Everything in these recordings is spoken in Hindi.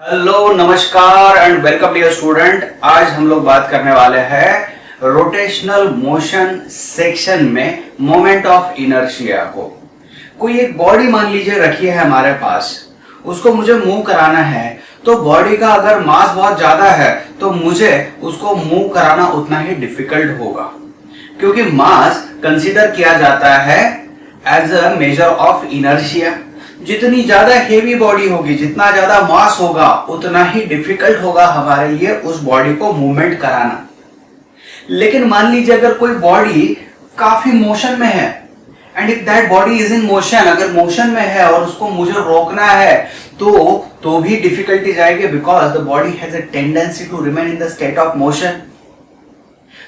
हेलो नमस्कार एंड वेलकम डियर स्टूडेंट। आज हम लोग बात करने वाले हैं रोटेशनल मोशन सेक्शन में मोमेंट ऑफ इनर्शिया को। कोई एक बॉडी मान लीजिए रखी है हमारे पास, उसको मुझे मूव कराना है। तो बॉडी का अगर मास बहुत ज्यादा है तो मुझे उसको मूव कराना उतना ही डिफिकल्ट होगा, क्योंकि मास कंसीडर किया जाता है as a measure of inertia. जितनी ज्यादा हेवी बॉडी होगी, जितना ज्यादा मास होगा, उतना ही डिफिकल्ट होगा हमारे लिए उस बॉडी को मूवमेंट कराना। लेकिन मान लीजिए अगर कोई बॉडी काफी मोशन में है and if that body is in motion, अगर मोशन में है और उसको मुझे रोकना है तो भी डिफिकल्टीज आएगी, because the body has a tendency to remain in the state of motion.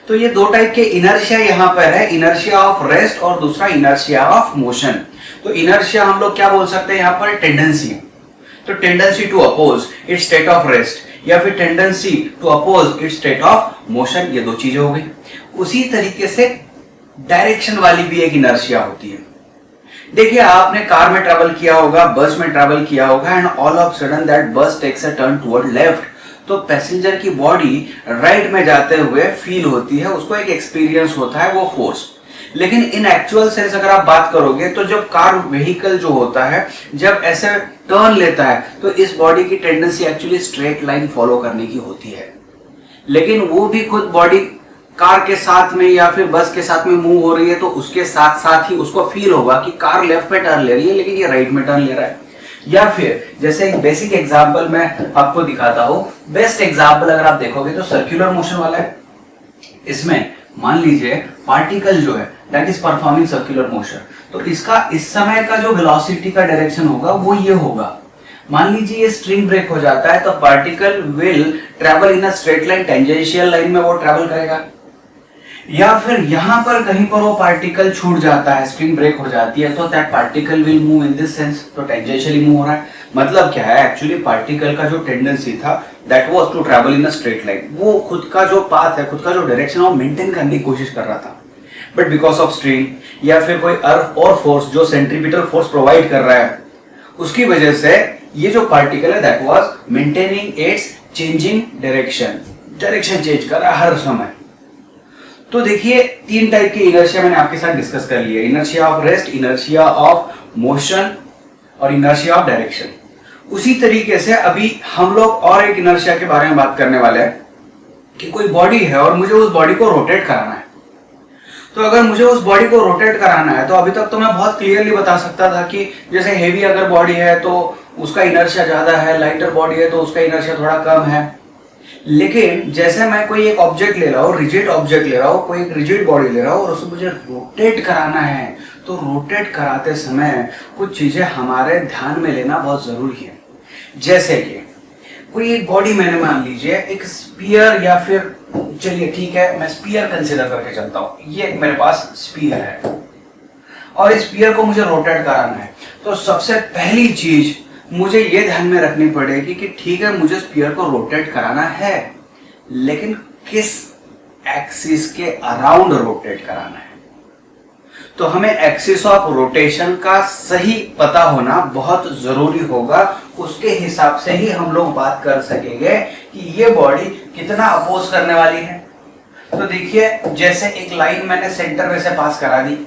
तो ये दो टाइप के इनर्शिया यहां पर है, इनर्शिया ऑफ रेस्ट और दूसरा इनर्शिया ऑफ मोशन। तो इनर्शिया हम लोग क्या बोल सकते हैं यहां पर, टेंडेंसी। तो tendency to oppose its state of rest या फिर tendency to oppose its state of motion, ये दो चीजें हो गई। उसी तरीके से डायरेक्शन वाली भी एक इनर्शिया होती है। देखिए, आपने कार में ट्रैवल किया होगा, बस में ट्रैवल किया होगा and all of sudden that bus takes a turn toward left, तो पैसेंजर की बॉडी राइट में जाते हुए फील होती है, उसको एक एक्सपीरियंस होता है वो फोर्स। लेकिन इन एक्चुअल सेंस अगर आप बात करोगे तो जब कार व्हीकल जो होता है जब ऐसे टर्न लेता है तो इस बॉडी की tendency actually straight line follow करने की होती है। लेकिन वो भी खुद बॉडी कार के साथ में या फिर बस के साथ में मूव हो रही है तो उसके साथ साथ ही उसको फील होगा कि कार लेफ्ट में टर्न ले रही है लेकिन ये राइट में टर्न ले रहा है। या फिर जैसे एक बेसिक एग्जांपल मैं आपको दिखाता हूं, बेस्ट एग्जांपल अगर आप देखोगे तो सर्कुलर मोशन वाला है। इसमें मान लीजिए पार्टिकल जो है that is performing circular motion, तो इसका इस समय का जो वेलोसिटी का डायरेक्शन होगा वो ये होगा। मान लीजिए ये स्ट्रिंग ब्रेक हो जाता है तो particle will travel in a straight line, tangential line में वो ट्रेवल करेगा। या फिर यहां पर कहीं पर वो पार्टिकल छूट जाता है, स्ट्रिंग ब्रेक हो जाती है, तो that particle will move in this sense, तो टेंजेंशियली मूव हो रहा है। मतलब क्या है, एक्चुअली पार्टिकल का जो टेंडेंसी था that was to travel in a straight line, वो खुद का जो पाथ है, खुद का जो डायरेक्शन है वो मेंटेन करने की कोशिश कर रहा था। बट बिकॉज ऑफ स्ट्रिंग या फिर कोई और फोर्स जो सेंट्रीपिटल फोर्स प्रोवाइड कर रहा है, उसकी वजह से ये जो पार्टिकल है that was maintaining it's changing direction, direction change कर रहा है हर समय। तो देखिए, तीन टाइप की इनर्शिया मैंने आपके साथ डिस्कस कर लिया, inertia of rest, inertia of motion और इनर्शिया ऑफ डायरेक्शन। उसी तरीके से अभी हम लोग और एक इनर्शिया के बारे में बात करने वाले हैं कि कोई बॉडी है और मुझे उस बॉडी को रोटेट कराना है। तो अगर मुझे उस बॉडी को रोटेट कराना है तो अभी तक तो मैं बहुत क्लियरली बता सकता था कि जैसे हेवी अगर बॉडी है तो उसका इनर्शिया ज्यादा है, लाइटर बॉडी है तो उसका इनर्शिया थोड़ा कम है। लेकिन जैसे मैं कोई एक ऑब्जेक्ट ले रहा हूँ, रिजिड ऑब्जेक्ट ले रहा हूँ, कोई एक रिजिड बॉडी ले रहा हूँ और उसे मुझे रोटेट कराना है, तो रोटेट कराते समय कुछ चीजें हमारे ध्यान में लेना बहुत जरूरी है। जैसे कि कोई एक बॉडी मैंने मान लीजिए एक स्पीयर, या फिर चलिए ठीक है मैं स्पीयर कंसिडर करके चलता हूँ, ये मेरे पास स्पीयर है और इस स्पीयर को मुझे रोटेट कराना है। तो सबसे पहली चीज मुझे ये ध्यान में रखनी पड़ेगी कि ठीक है मुझे स्पीयर को रोटेट कराना है, लेकिन किस एक्सिस के अराउंड रोटेट कराना है। तो हमें एक्सिस ऑफ रोटेशन का सही पता होना बहुत जरूरी होगा, उसके हिसाब से ही हम लोग बात कर सकेंगे कि ये बॉडी कितना अपोज करने वाली है। तो देखिए, जैसे एक लाइन मैंने सेंटर में से पास करा दी,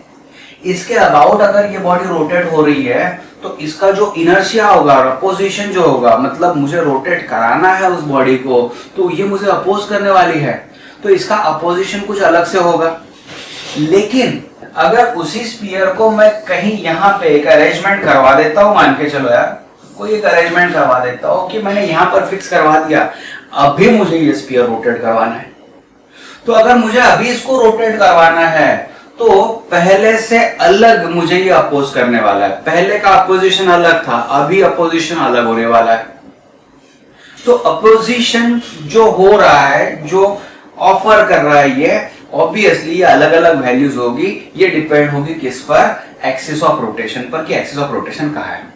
इसके अबाउट अगर ये बॉडी रोटेट हो रही है तो इसका जो इनर्शिया होगा, अपोजिशन जो होगा, मतलब मुझे रोटेट कराना है उस बॉडी को तो ये मुझे अपोज करने वाली है, तो इसका अपोजिशन कुछ अलग से होगा। लेकिन अगर उसी स्पीयर को मैं कहीं यहाँ पे एक अरेंजमेंट करवा देता हूँ, मान के चलो यार कोई एक अरेंजमेंट करवा देता हूँ कि मैंने यहाँ पर फिक्स करवा दिया, अभी मुझे ये स्पीयर रोटेट करवाना है, तो अगर मुझे अभी इसको रोटेट करवाना है तो पहले से अलग मुझे ये अपोज करने वाला है। पहले का अपोजिशन अलग था, अभी अपोजिशन अलग होने वाला है। तो अपोजिशन जो हो रहा है, जो ऑफर कर रहा है, ये ऑब्वियसली ये अलग अलग वैल्यूज होगी। ये डिपेंड होगी किस पर, एक्सिस ऑफ रोटेशन पर, कि एक्सिस ऑफ रोटेशन कहाँ है।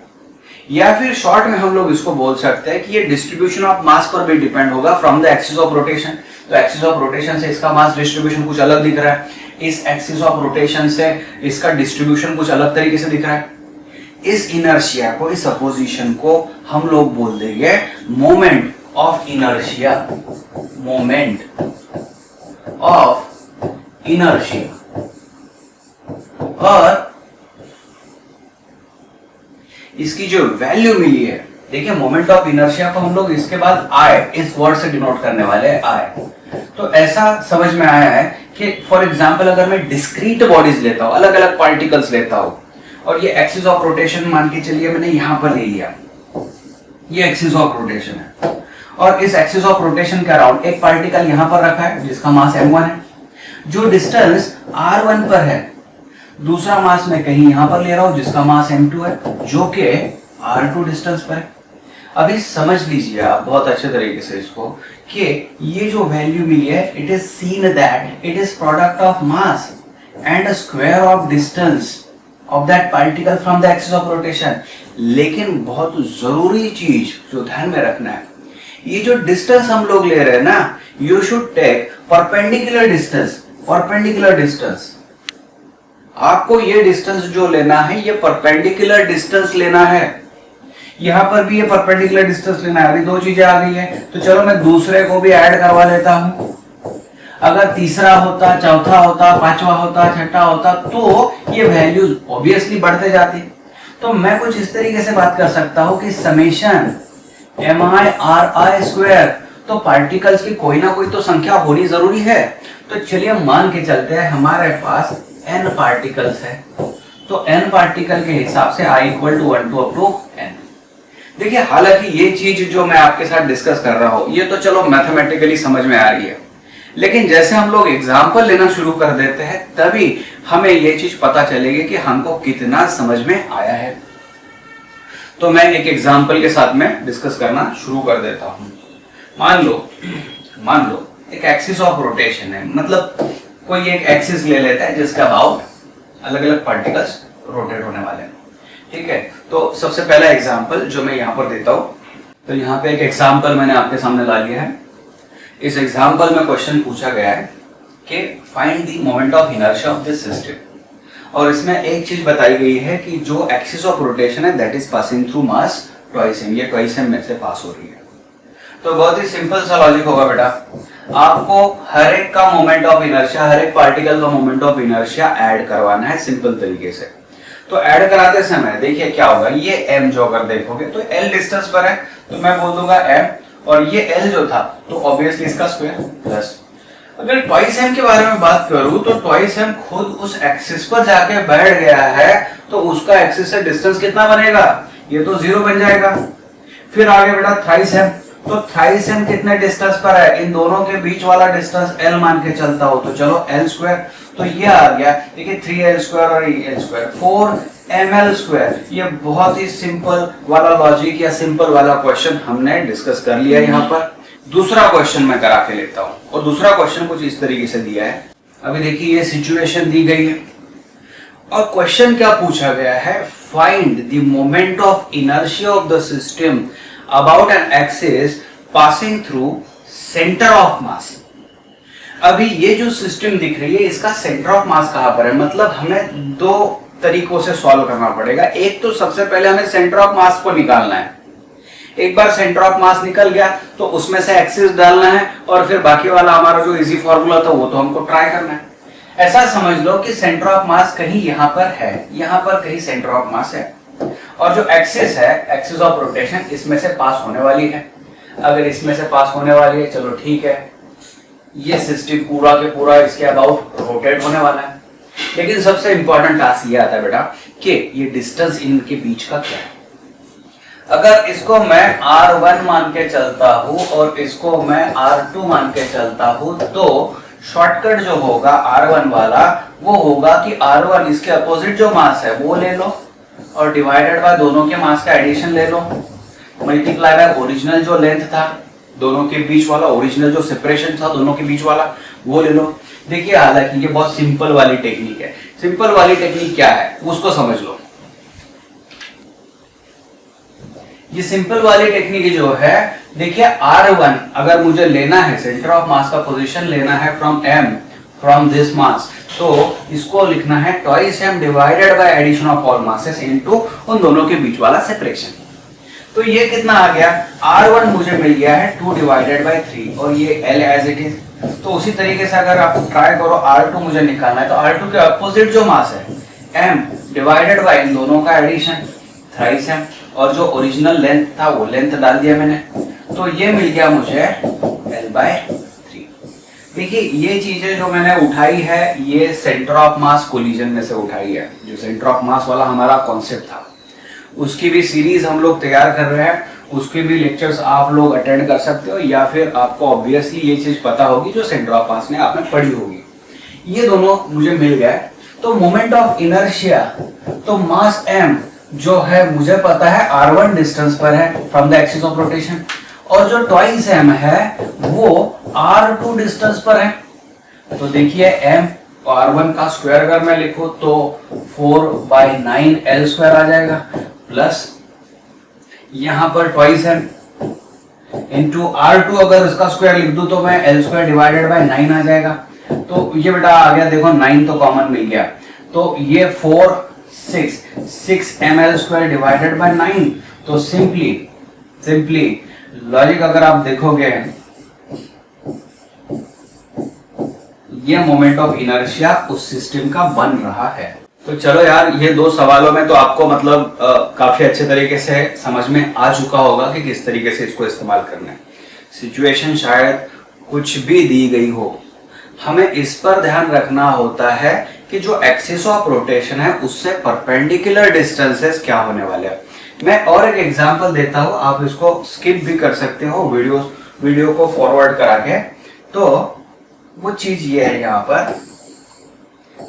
या फिर शॉर्ट में हम लोग इसको बोल सकते हैं कि ये डिस्ट्रीब्यूशन ऑफ मास पर भी डिपेंड होगा from the axis of rotation. तो एक्सिस ऑफ रोटेशन से इसका मास डिस्ट्रीब्यूशन कुछ अलग दिख रहा है, इस एक्सिस ऑफ रोटेशन से इसका डिस्ट्रीब्यूशन कुछ अलग तरीके से दिख रहा है। इस इनर्शिया को, इस अपोजिशन को हम लोग बोल देंगे moment of inertia, moment of inertia. और इसकी जो वैल्यू मिली है, देखिए मोमेंट ऑफ इनर्शिया को हम लोग इसके बाद आई, इस वर्ड से डिनोट करने वाले हैं आई। तो ऐसा समझ में आया है कि फॉर एग्जांपल अगर मैं डिस्क्रीट बॉडीज लेता हूं, अलग अलग पार्टिकल्स लेता हूं, और ये एक्सिस ऑफ रोटेशन मान के चलिए मैंने यहां पर ले लिया, ये एक्सिस ऑफ रोटेशन है, और इस एक्सिस ऑफ रोटेशन के अराउंड एक पार्टिकल यहां पर रखा है जिसका मास m1 है, जो डिस्टेंस r1 पर है। दूसरा मास मैं कहीं यहां पर ले रहा हूं जिसका मास m2 है, जो कि r2 डिस्टेंस पर है। अभी समझ लीजिए आप बहुत अच्छे तरीके से इसको कि ये जो वैल्यू मिली है, it is seen that it is product of mass and square of distance of that particle from the axis of rotation. लेकिन बहुत जरूरी चीज जो ध्यान में रखना है, ये जो डिस्टेंस हम लोग ले रहे हैं ना, you should take perpendicular distance, perpendicular distance. आपको ये डिस्टेंस जो लेना है, ये परपेंडिकुलर डिस्टेंस लेना है। यहां पर भी ये परपेंडिकुलर डिस्टेंस लेना है। अभी दो चीजें आ गई है, तो चलो मैं दूसरे को भी ऐड करवा लेता हूं। अगर तीसरा होता, चौथा होता, पांचवा होता, छठा होता, तो ये वैल्यूज ऑब्वियसली बढ़ते जाती। तो मैं कुछ इस तरीके से बात कर सकता हूं कि समेशन mi/ri², तो पार्टिकल्स की कोई ना कोई तो संख्या होनी जरूरी है। तो चलिए मान के चलते हैं हमारे पास n पार्टिकल्स है, तो n पार्टिकल के हिसाब से i = 1 to n। देखिए हालांकि ये चीज जो मैं आपके साथ डिस्कस कर रहा हूं, ये तो चलो मैथमेटिकली समझ में आ रही है, लेकिन जैसे हम लोग एग्जाम्पल लेना शुरू कर देते हैं, तभी हमें ये चीज पता चलेगी कि हमको कितना समझ में आया है। तो मैं एक एग्जाम्पल के साथ में डिस्कस करना शुरू कर देता हूं। मान लो एक एक्सिस ऑफ रोटेशन है, मतलब कोई एक एक्सिस ले लेता है जिसका अबाउट अलग अलग पार्टिकल्स रोटेट होने वाले हैं, ठीक है। तो सबसे पहला एग्जांपल जो मैं यहाँ पर देता हूँ, तो यहाँ पे एक एग्जांपल मैंने आपके सामने ला लिया है। इस एग्जांपल में क्वेश्चन पूछा गया है कि find the moment of inertia of this system, और इसमें एक चीज बताई गई है कि जो एक्सिस ऑफ रोटेशन है that is passing through mass twice m, ये ट्वाइस m में से पास हो रही है। तो बहुत ही सिंपल सा लॉजिक होगा बेटा, आपको हर एक का मोमेंट ऑफ इनर्शिया, हर एक पार्टिकल का मोमेंट ऑफ इनर्शिया ऐड करवाना है सिंपल तरीके से। तो ऐड कराते समय देखिए क्या होगा, ये m जो अगर देखोगे तो l डिस्टेंस पर है, तो मैं बोल दूंगा m, और ये l जो था तो ऑब्वियसली इसका स्क्वायर प्लस। अगर ट्वाइस m के बारे में बात करूं तो ट्वाइस m खुद उस एक्सिस पर जाके बैठ गया है, तो उसका एक्सिस से डिस्टेंस कितना बनेगा, ये तो 0 बन जाएगा। फिर आगे बेटा थ्राइस m, तो थ्राइस m कितने डिस्टेंस पर है, इन दोनों के बीच वाला डिस्टेंस l मान के चलता हो, तो चलो l², तो ये आ गया, देखिए 3l² और ये l², 4ml²। ये बहुत ही सिंपल वाला लॉजिक या सिंपल वाला क्वेश्चन हमने डिस्कस कर लिया यहाँ पर। दूसरा क्वेश्चन मैं करा के लेता हूँ, और दूसरा क्वेश्चन कुछ इस तरीके से दिया है। अभी देखिए ये सिचुएशन दी गई है, और क्वेश्चन क्या पूछा गया है, find the moment of inertia of the system about an axis passing through centre of मास। अभी ये जो सिस्टम दिख रही है, इसका सेंटर ऑफ मास कहां पर है, मतलब हमें दो तरीकों से सॉल्व करना पड़ेगा। एक तो सबसे पहले हमें सेंटर ऑफ मास को निकालना है। एक बार सेंटर ऑफ मास निकल गया तो उसमें से एक्सिस डालना है, और फिर बाकी वाला हमारा जो इजी फॉर्मूला था वो तो हमको ट्राई करना है। ऐसा समझ लो कि सेंटर ऑफ मास कहीं यहाँ पर है, यहाँ पर कहीं सेंटर ऑफ मास है, और जो एक्सिस है, एक्सिस ऑफ रोटेशन, इसमें से पास होने वाली है। अगर इसमें से पास होने वाली है, चलो ठीक है, ये सिस्टम पूरा के पूरा इसके अबाउट रोटेट होने वाला है। लेकिन सबसे इंपॉर्टेंट टास्क ये आता है बेटा कि ये डिस्टेंस इनके बीच का क्या है। अगर इसको मैं r1 मान के चलता हूं और इसको मैं r2 मान के चलता हूं, तो शॉर्टकट जो होगा r1 वाला वो होगा कि r1 इसके अपोजिट जो मास है वो ले लो, और डिवाइडेड बाय दोनों के मास का एडिशन ले लो, मल्टीप्लाई बाय ओरिजिनल जो लेंथ था दोनों के बीच वाला, ओरिजिनल जो सेपरेशन था दोनों के बीच वाला वो ले लो। देखिए हालांकि ये बहुत सिंपल वाली टेक्निक है। सिंपल वाली टेक्निक क्या है उसको समझ लो। ये सिंपल वाली टेक्निक जो है, देखिए R1 अगर मुझे लेना है, सेंटर ऑफ मास का पोजीशन लेना है from M, from this mass, तो इसको लिखना है twice m divided by addition of all masses into उन दोनों के बीच वाला सेपरेशन। तो ये कितना आ गया, R1 मुझे मिल गया है 2 डिवाइडेड बाय 3 और ये L एज इट इज। तो उसी तरीके से अगर आप ट्राई करो R2 मुझे निकालना है, तो R2 के अपोजिट जो मास है m डिवाइडेड बाय इन दोनों का एडिशन थ्राइस m, और जो ओरिजिनल लेंथ था वो लेंथ डाल दिया मैंने, तो ये मिल गया मुझे L बाय 3। देखिए ये चीजें जो मैंने उठाई है ये सेंटर ऑफ मास कोलिजन में से उठाई है, जो सेंटर ऑफ मास वाला हमारा कॉन्सेप्ट था उसकी भी सीरीज हम लोग तैयार कर रहे हैं, उसके भी लेक्चर्स आप लोग अटेंड कर सकते हो, या फिर आपको ऑब्वियसली ये चीज पता होगी जो सेंटर ऑफ मास ने आपने पढ़ी होगी। ये दोनों मुझे मिल गए। तो मोमेंट ऑफ इनर्शिया, तो मास m जो है मुझे पता है r1 डिस्टेंस पर है from the axis of rotation, और जो ट्वाइस m है वो r2 डिस्टेंस पर है। तो देखिए m r1 का स्क्वायर अगर मैं लिखूं तो 4/9 L स्क्वायर आ जाएगा, प्लस यहां पर ट्वाइस m इंटू R2 अगर इसका स्क्वायर लिख दूं तो मैं L स्क्वायर डिवाइडेड बाय 9 आ जाएगा। तो ये बेटा आ गया, देखो 9 तो कॉमन मिल गया, तो ये 6 ml स्क्वायर डिवाइडेड बाय 9। तो सिंपली लॉजिक अगर आप देखोगे ये मोमेंट ऑफ इनर्शिया उस सिस्टम का बन रहा है। तो चलो यार, ये दो सवालों में तो आपको मतलब काफी अच्छे तरीके से समझ में आ चुका होगा कि किस तरीके से इसको इस्तेमाल करना है। सिचुएशन शायद कुछ भी दी गई हो, हमें इस पर ध्यान रखना होता है कि जो एक्सिस ऑफ रोटेशन है उससे परपेंडिकुलर डिस्टेंसेस क्या होने वाले हैं। मैं और एक एग्जांपल देता हूं, आप इसको स्किप भी कर सकते हो वीडियो को फॉरवर्ड करा के। तो वो चीज ये है यहाँ पर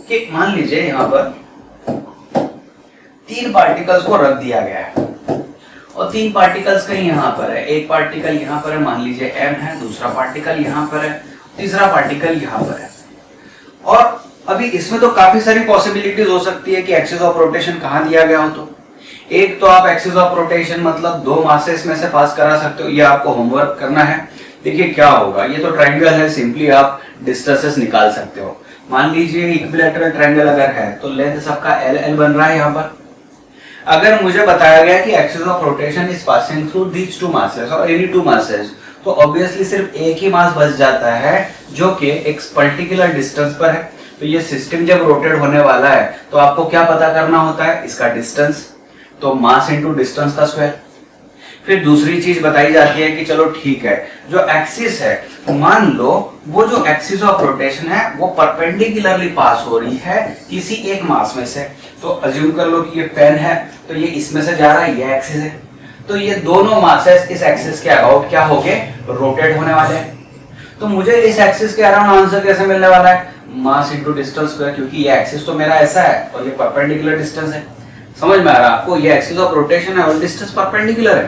कि मान लीजिए यहाँ पर 3 पार्टिकल्स को रख दिया गया है और 3 पार्टिकल्स कहीं यहाँ पर है, एक पार्टिकल यहाँ पर है, मान लीजिए m है, दूसरा पार्टिकल यहाँ पर है, तीसरा पार्टिकल यहाँ पर है। और अभी इसमें तो काफी सारी पॉसिबिलिटीज हो सकती है कि एक्सिस ऑफ रोटेशन कहाँ दिया गया हो। तो एक तो आप एक्सिस ऑफ रोटेशन मतलब 2 मासेस में से पास करा सकते हो, ये आपको होमवर्क करना है। देखिए क्या होगा, ये तो ट्रायंगल है, सिंपली आप डिस्टेंसेस निकाल सकते हो। मान लीजिए इक्विलैटरल ट्रायंगल अगर है तो लेंथ सबका LL बन रहा है यहाँ पर। अगर मुझे बताया गया कि axis of rotation is passing through these 2 masses और एनी 2 मासेस, तो ऑब्वियसली सिर्फ एक ही मास बच जाता है जो कि एक पर्टिकुलर डिस्टेंस पर है। तो ये सिस्टम जब रोटेट होने वाला है तो आपको क्या पता करना होता है, इसका डिस्टेंस, तो मास इनटू डिस्टेंस का स्क्वायर। फिर दूसरी चीज बताई जाती है कि चलो ठीक है, जो एक्सिस है मान लो वो जो एक्सिस ऑफ रोटेशन है वो परपेंडिकुलरली पास हो रही है किसी एक मास में से। तो अज्यूम कर लो कि ये पेन है तो ये इसमें से जा रहा है, ये एक्सिस है, तो ये दोनों मासेस इस एक्सिस के अबाउट क्या हो गए, रोटेट होने वाले हैं। तो मुझे इस एक्सिस के अराउंड आंसर कैसे मिलने वाला है, मास इनटू डिस्टेंस स्क्वायर, क्योंकि ये एक्सिस तो मेरा ऐसा है और ये परपेंडिकुलर डिस्टेंस है। समझ में आ रहा है आपको, ये एक्सिस ऑफ रोटेशन है और डिस्टेंस परपेंडिकुलर है,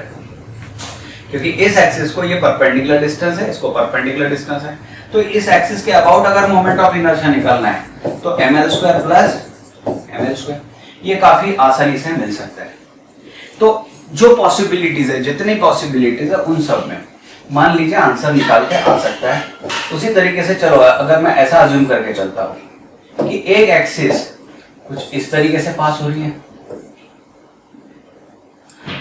क्योंकि इस एक्सिस को ये परपेंडिकुलर डिस्टेंस है, इसको परपेंडिकुलर डिस्टेंस है। तो इस एक्सिस के अबाउट अगर मोमेंट ऑफ इनर्शिया निकालना है तो ml square plus ml square, ये काफी आसानी से मिल सकता है। तो जो पॉसिबिलिटीज है, जितनी पॉसिबिलिटीज है उन सब में मान लीजिए आंसर निकाल के आ सकता है। उसी तरीके से चलो अगर मैं ऐसा अज्यूम करके चलता हूं कि एक एक्सिस कुछ इस तरीके से पास हो रही है,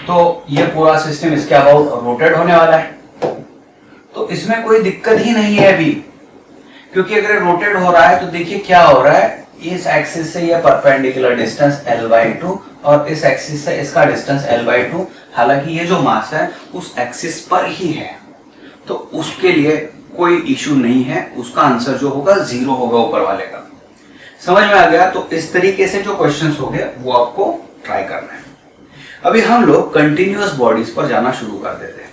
तो ये पूरा सिस्टम इसके अबाउट रोटेट होने वाला है, तो इसमें कोई दिक्कत ही नहीं है अभी, क्योंकि अगर रोटेट हो रहा है तो देखिए क्या हो रहा है, इस एक्सिस से ये परपेंडिकुलर डिस्टेंस L/2 और इस एक्सिस से इसका डिस्टेंस L/2, हालांकि ये जो मास है उस एक्सिस पर ही है, तो उसके लिए कोई इशू नहीं है, उसका आंसर जो होगा 0 होगा ऊपर वाले का। समझ में आ गया। तो इस तरीके से जो क्वेश्चंस हो गए वो आपको ट्राई करना है। अभी हम लोग कंटिन्यूअस बॉडीज पर जाना शुरू कर देते हैं।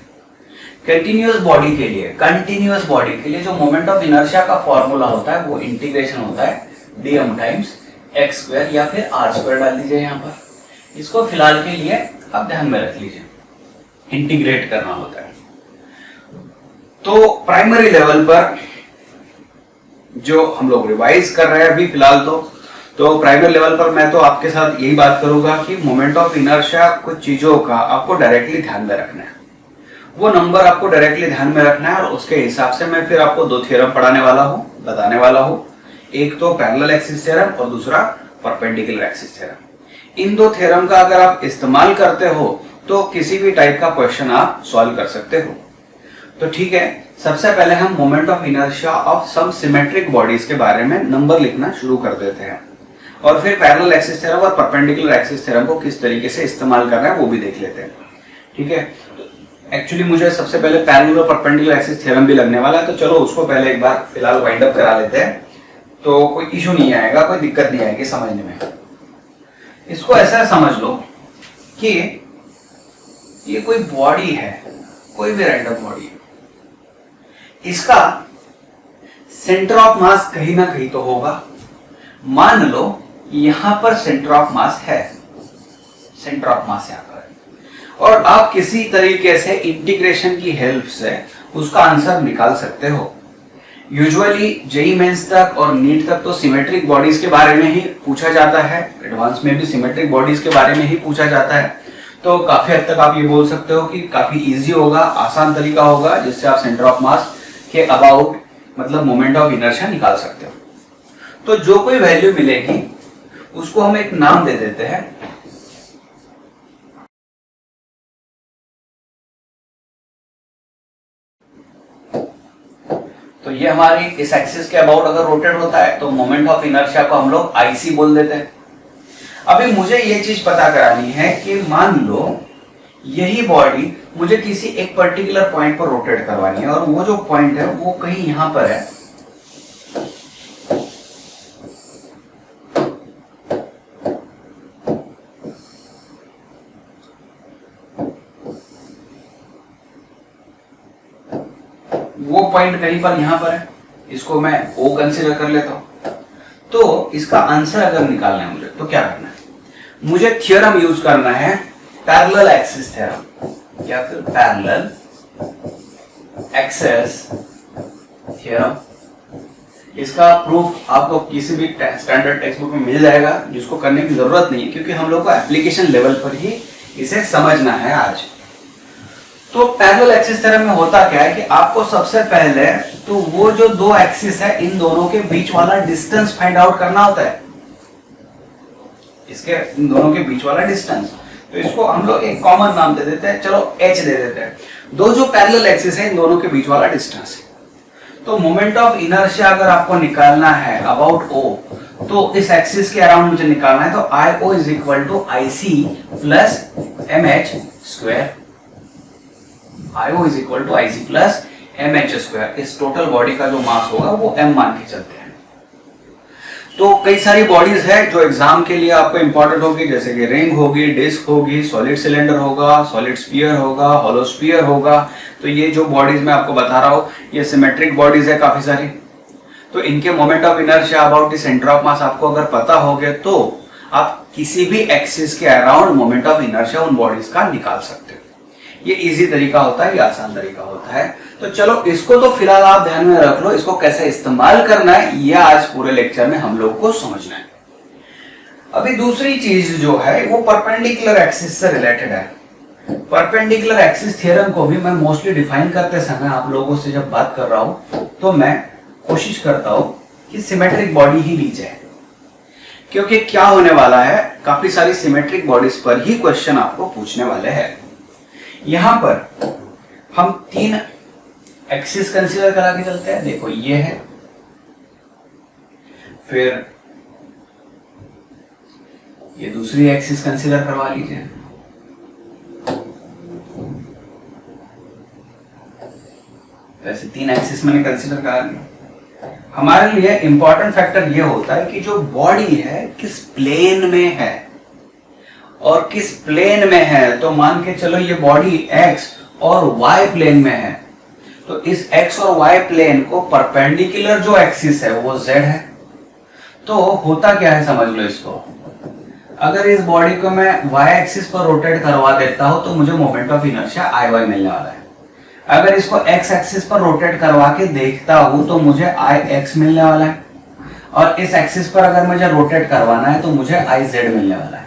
कंटिन्यूअस बॉडी के लिए जो मोमेंट ऑफ इनर्शिया का फॉर्मूला होता है वो इंटीग्रेशन होता है dm टाइम्स x स्क्वायर या फिर r स्क्वायर डाल दीजिए यहाँ पर। इसको फिलहाल के लिए आप ध्यान में रख लीजिए, इंटीग्रेट करना होता है। तो प्राइमरी लेवल पर जो हम लोग रिवाइज कर रहे हैं अभी फिलहाल तो प्राइमरी लेवल पर मैं तो आपके साथ यही बात करूंगा कि मोमेंट ऑफ इनर्शिया कुछ चीजों का आपको डायरेक्टली ध्यान में रखना है, वो नंबर आपको डायरेक्टली ध्यान में रखना है, और उसके हिसाब से मैं फिर आपको 2 थ्योरम पढ़ाने वाला हूँ, बताने वाला हूँ। एक तो पैरेलल एक्सिस थ्योरम और दूसरा परपेंडिकुलर एक्सिस थ्योरम। इन दो थ्योरम का अगर आप इस्तेमाल करते हो तो किसी भी टाइप का क्वेश्चन आप सॉल्व कर सकते हो। तो ठीक है, सबसे पहले हम moment of inertia of some symmetric bodies के बारे में नंबर लिखना शुरू कर देते हैं और फिर पैरेलल एक्सिस थ्योरम और परपेंडिकुलर एक्सिस थ्योरम को किस तरीके से इस्तेमाल करना है वो भी देख लेते हैं। ठीक है, एक्चुअली मुझे सबसे पहले पैरेलल और परपेंडिकुलर एक्सिस थ्योरम भी लगने वाला है, तो चलो उसको पहले एक बार फिलहाल वाइंड अप करा लेते हैं, तो कोई इशू नहीं आएगा, कोई दिक्कत नहीं आएगी समझने में। इसको ऐसा समझ लो कि ये कोई बॉडी है, कोई भी रैंडम बॉडी है, इसका सेंटर ऑफ मास कहीं ना कहीं तो होगा। मान लो यहां पर सेंटर ऑफ मास है, सेंटर ऑफ मास यहां पर है, और आप किसी तरीके से इंटीग्रेशन की हेल्प से उसका आंसर निकाल सकते हो। यूजुअली जेईई मेंस तक और नीट तक तो सिमेट्रिक बॉडीज के बारे में ही पूछा जाता है, एडवांस में भी सिमेट्रिक बॉडीज के बारे में ही पूछा जाता है, तो काफी हद तक आप ये बोल सकते हो कि काफी इजी होगा, आसान तरीका होगा जिससे आप सेंटर ऑफ मास के अबाउट मतलब मोमेंट ऑफ इनर्शिया निकाल सकते हो। तो जो कोई वैल्यू मिलेगी उसको हम एक नाम दे देते हैं, तो ये हमारी इस एक्सिस के अबाउट अगर रोटेट होता है तो मोमेंट ऑफ इनर्शिया को हम लोग आईसी बोल देते हैं। अभी मुझे ये चीज पता करानी है कि मान लो यही बॉडी मुझे किसी एक पर्टिकुलर पॉइंट पर रोटेट करवानी है और वो जो पॉइंट है वो कहीं यहां पर है, वो पॉइंट कहीं पर यहां पर है, इसको मैं O कंसीडर कर लेता हूं। तो इसका आंसर अगर निकालना है मुझे तो क्या करना है, मुझे थ्योरम यूज करना है पैरेलल एक्सिस थ्योरम या फिर पैरेलल एक्सिस थ्योरम। इसका प्रूफ आपको किसी भी स्टैंडर्ड टेक्स्ट बुक में मिल जाएगा, जिसको करने की जरूरत नहीं है क्योंकि हम लोग को एप्लीकेशन लेवल पर ही इसे समझना है आज। तो पैरेलल एक्सिस थ्योरम में होता क्या है कि आपको सबसे पहले तो वो जो दो एक्सिस है इन दोनों के बीच वाला डिस्टेंस फाइंड आउट करना होता है, इसके इन दोनों के बीच वाला डिस्टेंस। तो इसको हम लोग एक कॉमन नाम दे देते हैं, चलो h दे देते हैं। दो जो पैरेलल एक्सिस है इन दोनों के बीच वाला डिस्टेंस है। तो मोमेंट ऑफ इनर्शिया अगर आपको निकालना है अबाउट O, तो इस एक्सिस के अराउंड मुझे निकालना है, तो IO is equal to IC plus MH square. IO is equal to IC plus MH square. इस टोटल बॉडी का जो मास होगा वो M मान के चलते हैं। तो कई सारी बॉडीज है जो एग्जाम के लिए आपको इंपॉर्टेंट होगी, जैसे कि रिंग होगी, डिस्क होगी, सॉलिड सिलेंडर होगा, सॉलिड स्फीयर होगा, हॉलो स्फीयर होगा। तो ये जो बॉडीज मैं आपको बता रहा हूं ये सिमेट्रिक बॉडीज है काफी सारी। तो इनके moment of inertia about the centre of मास आपको अगर पता हो गया तो आप किसी भी एक्सिस के अराउंड मोमेंट ऑफ इनर्शिया उन बॉडीज का निकाल सकते हो। ये इजी तरीका होता है, ये आसान तरीका होता है। तो चलो इसको तो फिलहाल आप ध्यान में रख लो, इसको कैसे इस्तेमाल करना है ये आज पूरे लेक्चर में हम लोग को समझना है। अभी दूसरी चीज जो है वो परपेंडिकुलर एक्सिस से रिलेटेड है। परपेंडिकुलर एक्सिस थ्योरम को भी मैं मोस्टली डिफाइन करते समय आप लोगों से जब बात कर रहा हूं तो मैं कोशिश करता हूं कि सिमेट्रिक बॉडी ही ली जाए, क्योंकि क्या होने वाला है काफी सारी सिमेट्रिक बॉडीज पर ही क्वेश्चन आपको पूछने वाले हैं। यहां पर हम तीन एक्सिस कंसीडर करा के चलते हैं। देखो ये है, फिर ये दूसरी एक्सिस कंसीडर करवा लीजिए, वैसे तीन एक्सिस मैंने कंसीडर करा लिया। हमारे लिए इंपॉर्टेंट फैक्टर ये होता है कि जो बॉडी है किस प्लेन में है, और किस प्लेन में है। तो मान के चलो ये बॉडी एक्स और वाई प्लेन में है, तो इस एक्स और वाई प्लेन को परपेंडिकुलर जो एक्सिस है वो जेड है। तो होता क्या है समझ लो इसको, अगर इस बॉडी को मैं वाई एक्सिस पर रोटेट करवा देता हूं तो मुझे moment of inertia I Y मिलने वाला है। अगर इसको एक्स एक्सिस पर रोटेट करवा के देखता हूं तो मुझे आई एक्स मिलने वाला है, और इस एक्सिस पर अगर मुझे रोटेट करवाना है तो मुझे आई जेड मिलने वाला है।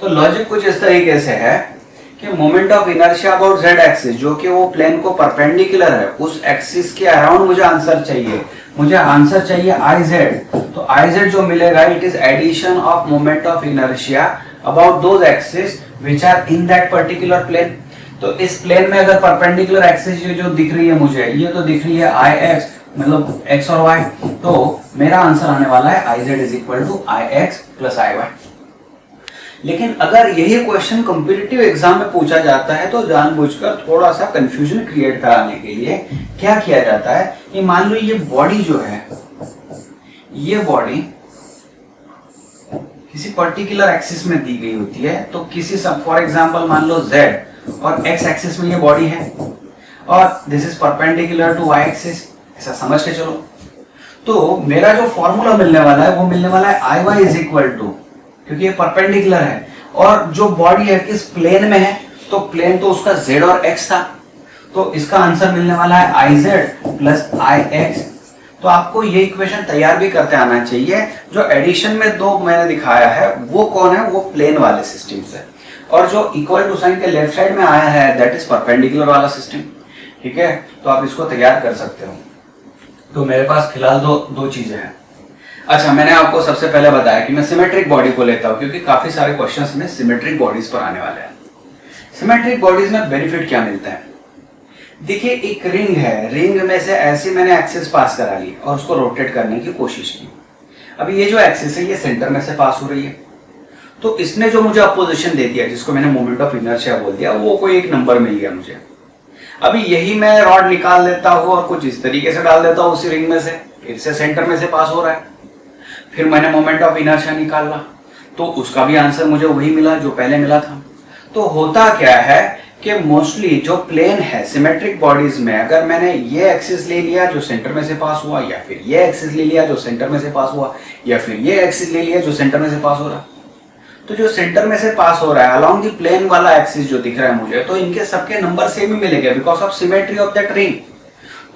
तो लॉजिक कुछ इस तरीके से है कि moment of inertia about Z axis, जो कि वो प्लेन को परपेंडिकुलर है, उस एक्सिस के अराउंड मुझे आंसर चाहिए। मुझे आंसर चाहिए आई जेड। तो आई जेड जो मिलेगा, it is addition of moment of inertia about those axis which are in that particular plane. तो इस प्लेन में अगर परपेंडिकुलर एक्सिस ये जो दिख रही है मुझे, ये तो दिख रही है आई एक्स, मतलब एक्स और वाई। तो मेरा आंसर आने वाला है I Z is equal to I X plus I Y. लेकिन अगर यही क्वेश्चन कॉम्पिटिटिव एग्जाम में पूछा जाता है तो जानबूझकर थोड़ा सा कंफ्यूजन क्रिएट कराने के लिए क्या किया जाता है कि मान लो ये बॉडी जो है, ये बॉडी किसी पर्टिकुलर एक्सिस में दी गई होती है। तो किसी फॉर एग्जांपल मान लो z और x एक्सिस में ये बॉडी है और this is perpendicular to y axis, ऐसा समझ के चलो। तो मेरा जो फॉर्मूला मिलने वाला है वो मिलने वाला है आई वाई इज इक्वल टू, क्योंकि ये परपेंडिकुलर है और जो बॉडी है किस प्लेन में है, तो प्लेन तो उसका z और x था, तो इसका आंसर मिलने वाला है I Z plus I x. तो आपको ये इक्वेशन तैयार भी करते आना चाहिए। जो एडिशन में दो मैंने दिखाया है वो कौन है, वो प्लेन वाले सिस्टम से, और जो इक्वल टू साइन के लेफ्ट साइड में आया है दैट इज परपेंडिकुलर वाला सिस्टम। ठीक है, तो आप इसको तैयार कर सकते हो। तो मेरे पास फिलहाल दो चीजें हैं। अच्छा, मैंने आपको सबसे पहले बताया कि मैं सिमेट्रिक बॉडी को लेता हूं क्योंकि काफी सारे क्वेश्चंस में सिमेट्रिक बॉडीज पर आने वाले हैं। सिमेट्रिक बॉडीज में बेनिफिट क्या मिलता है? देखिए, एक रिंग है, रिंग में से ऐसे मैंने एक्सिस पास करा ली और उसको रोटेट करने की कोशिश की। अभी ये जो एक्सिस है ये सेंटर में से पास हो रही है, तो इसने जो मुझे अपोजिशन दे दिया, जिसको मैंने मोमेंट ऑफ इनर्शिया बोल दिया, वो कोई एक नंबर मिल गया मुझे। अभी यही मैं रॉड निकाल लेता हूँ और कुछ इस तरीके से डाल देता हूँ उसी रिंग में से, फिर से सेंटर में से पास हो रहा है। फिर मैंने मोमेंट ऑफ इनर्शिया निकाला तो उसका भी आंसर मुझे वही मिला जो पहले मिला था। तो होता क्या है कि मोस्टली जो प्लेन है सिमेट्रिक बॉडीज में, अगर मैंने ये एक्सिस ले लिया जो सेंटर में से पास हुआ, या फिर ये एक्सिस ले लिया जो सेंटर में से पास हुआ, या फिर ये एक्सिस ले लिया जो सेंटर में से पास हो रहा, तो जो सेंटर में से पास हो रहा है अलोंग द प्लेन वाला एक्सिस जो दिख रहा है मुझे, तो इनके सबके नंबर सेम ही मिलेंगे because of symmetry of that ring.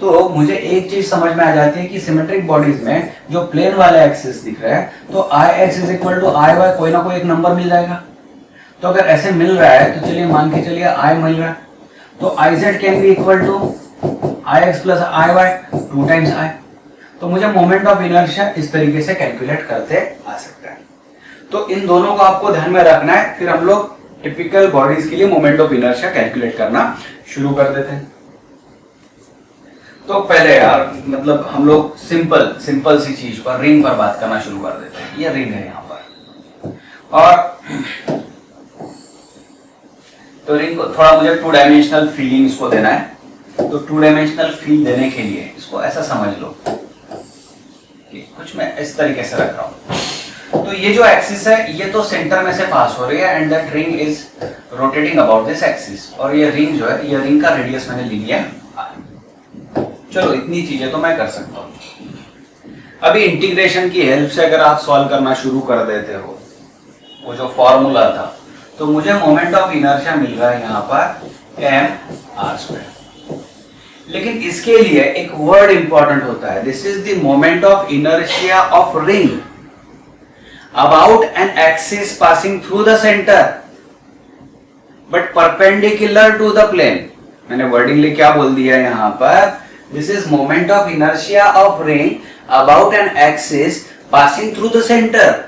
तो मुझे एक चीज समझ में आ जाती है कि सिमेट्रिक बॉडीज में जो प्लेन वाला एक्सिस दिख रहा है, तो I x is equal to I y, कोई ना कोई एक नंबर मिल जाएगा। तो अगर ऐसे मिल रहा है तो चलिए मान के चलिए आई मिल रहा है, तो I Z can be equal to I X plus I Y 2 times I. तो मुझे मोमेंट ऑफ इनर्शिया इस तरीके से कैलकुलेट करते आ सकता है। तो इन दोनों को आपको ध्यान में रखना है, फिर हम लोग टिपिकल बॉडीज के लिए मोमेंट ऑफ इनर्शिया कैलकुलेट करना शुरू कर देते हैं। तो पहले यार मतलब हम लोग सिंपल सी चीज पर, रिंग पर बात करना शुरू कर देते हैं। ये रिंग है यहाँ पर, और तो रिंग को थोड़ा मुझे 2 डायमेंशनल फीलिंग इसको देना है। तो 2 डायमेंशनल फील देने के लिए इसको ऐसा समझ लो कि कुछ मैं इस तरीके से रख रहा हूं। तो ये जो एक्सिस है ये तो सेंटर में से पास हो रही है and that ring is rotating about this axis, और ये रिंग जो है, ये रिंग का रेडियस मैंने ले लिया। चलो इतनी चीजें तो मैं कर सकता हूं। अभी इंटीग्रेशन की हेल्प से अगर आप सॉल्व करना शुरू कर देते हो, वो जो फॉर्मूला था, तो मुझे मोमेंट ऑफ इनर्शिया मिल रहा है यहाँ पर mr²। लेकिन इसके लिए एक वर्ड इंपॉर्टेंट होता है, this is the moment of inertia of ring about an axis passing through the centre but perpendicular to the plane. मैंने वर्डिंग लिए क्या बोल दिया यहाँ पर, this is moment of inertia of ring about an axis passing through the centre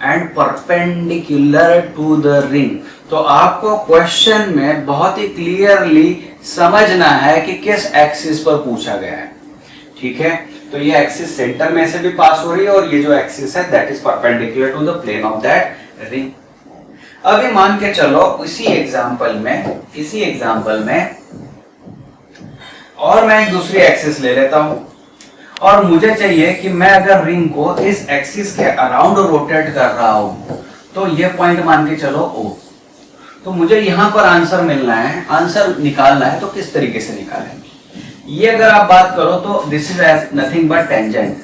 and perpendicular to the ring. तो आपको क्वेश्चन में बहुत ही क्लियरली समझना है कि किस एक्सिस पर पूछा गया है। ठीक है, तो ये एक्सिस सेंटर में से भी पास हो रही है और ये जो एक्सिस है that is perpendicular to the plane of that ring. अभी मान के चलो इसी एग्जांपल में और मैं एक दूसरी एक्सिस ले लेता हूं और मुझे चाहिए कि मैं अगर रिंग को इस एक्सिस के अराउंड रोटेट कर रहा हूं, तो ये पॉइंट मान के चलो O। तो मुझे यहां पर आंसर मिलना है, आंसर निकालना है, तो किस तरीके से निकालेंगे? ये अगर आप बात करो तो this is nothing but tangent,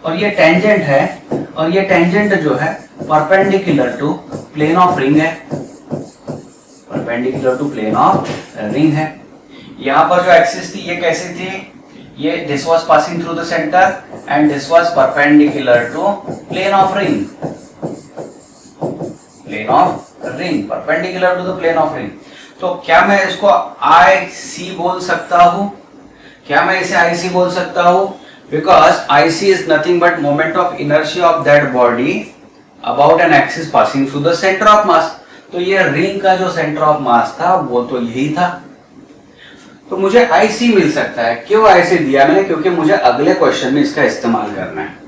और ये टेंजेंट है, और ये टेंजेंट जो है perpendicular to plane of ring है, perpendicular to plane of ring है। यहां पर जो एक्सिस थी ये कैसी थी, ये this was passing through the centre and this was perpendicular to plane of ring, plane of ring perpendicular to the plane of ring. तो क्या मैं इसको आई सी बोल सकता हूं? क्या मैं इसे आई सी बोल सकता हूं? Because I C is nothing but moment of inertia of that body about an axis passing through the centre of mass. तो ये रिंग का जो सेंटर ऑफ मास था वो तो यही था, तो मुझे आई सी मिल सकता है। क्यों आई सी दिया मैंने? क्योंकि मुझे अगले क्वेश्चन में इसका इस्तेमाल करना है।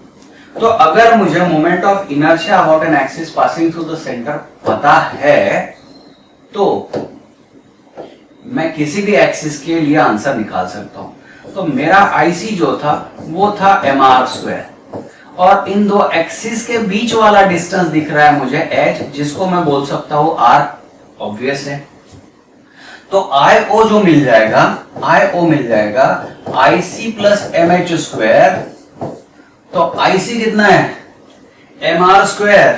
तो अगर मुझे moment of inertia about an axis passing through the centre पता है तो मैं किसी भी एक्सिस के लिए आंसर निकाल सकता हूं। तो मेरा आईसी जो था वो था mr², और इन दो एक्सिस के बीच वाला डिस्टेंस दिख रहा है मुझे h, जिसको मैं बोल सकता हूं r, ऑब्वियस है। तो IO जो मिल जाएगा, IO मिल जाएगा IC प्लस MH²। तो IC कितना है? mr²,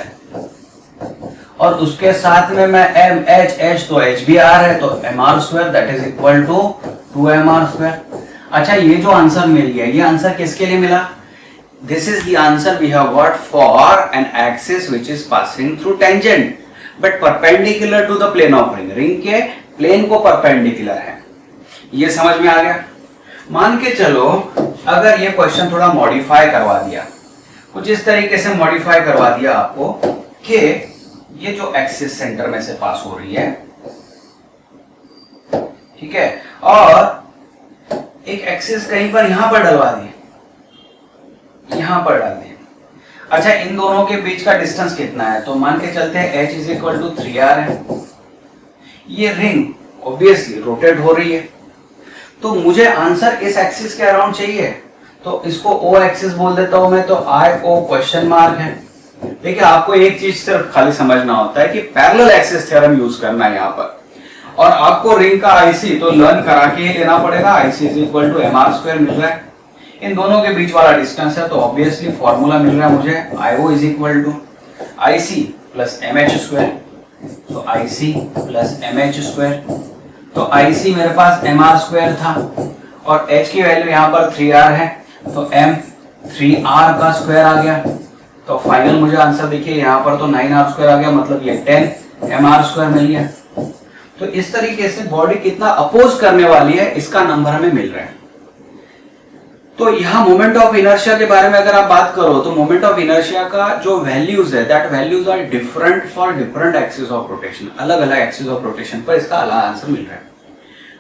और उसके साथ में मैं MH तो H भी R है, तो mr² that is equal to 2mr²। अच्छा, ये जो आंसर मिल गया, ये आंसर किसके लिए मिला? This is the answer we have got for an axis which is passing through tangent but perpendicular to the plane of ring. Ring के प्लेन को परपेंडिकुलर है। ये समझ में आ गया? मान के चलो अगर ये क्वेश्चन थोड़ा मॉडिफाई करवा दिया, कुछ इस तरीके से मॉडिफाई करवा दिया आपको कि ये जो एक्सिस सेंटर में से पास हो रही है, ठीक है, और एक एक्सिस कहीं पर यहां पर डलवा दी, यहां पर डाल दी। अच्छा, इन दोनों के बीच का डिस्टेंस कितना है? तो मान के चलते हैं h is equal to 3r है। ये रिंग ऑब्वियसली रोटेट हो रही है, तो मुझे आंसर इस एक्सिस के अराउंड चाहिए, तो इसको O एक्सिस बोल देता हूं मैं। तो IO क्वेश्चन मार्क है। देखिए, आपको एक चीज सिर्फ खाली समझना होता है कि पैरेलल एक्सिस थ्योरम यूज करना है यहाँ पर, और आपको रिंग का IC तो लर्न करा के ही लेना पड़ेगा। IC is equal to mr² मिल रहा है, इन दोनों के बीच वाला डिस्टेंस है, तो ऑब्वियसली फॉर्मूला मिल रहा है मुझे IO is equal to IC plus MH²। तो IC प्लस MH², तो IC मेरे पास mr² था और h की वैल्यू यहाँ पर 3r है, तो m 3r का स्क्वायर आ गया। तो फाइनल मुझे आंसर देखिए यहाँ पर तो 9r² आ गया, मतलब ये 10mr² मिल गया। तो इस तरीके से बॉडी कितना अपोज करने वाली है इसका नंबर हमें मिल रहा है। तो यहाँ मोमेंट ऑफ इनर्शिया के बारे में अगर आप बात करो तो मोमेंट ऑफ इनर्शिया का जो वैल्यूज है, that values are different for different axis of rotation. अलग अलग एक्सिस ऑफ रोटेशन पर इसका अलग आंसर मिल रहा है।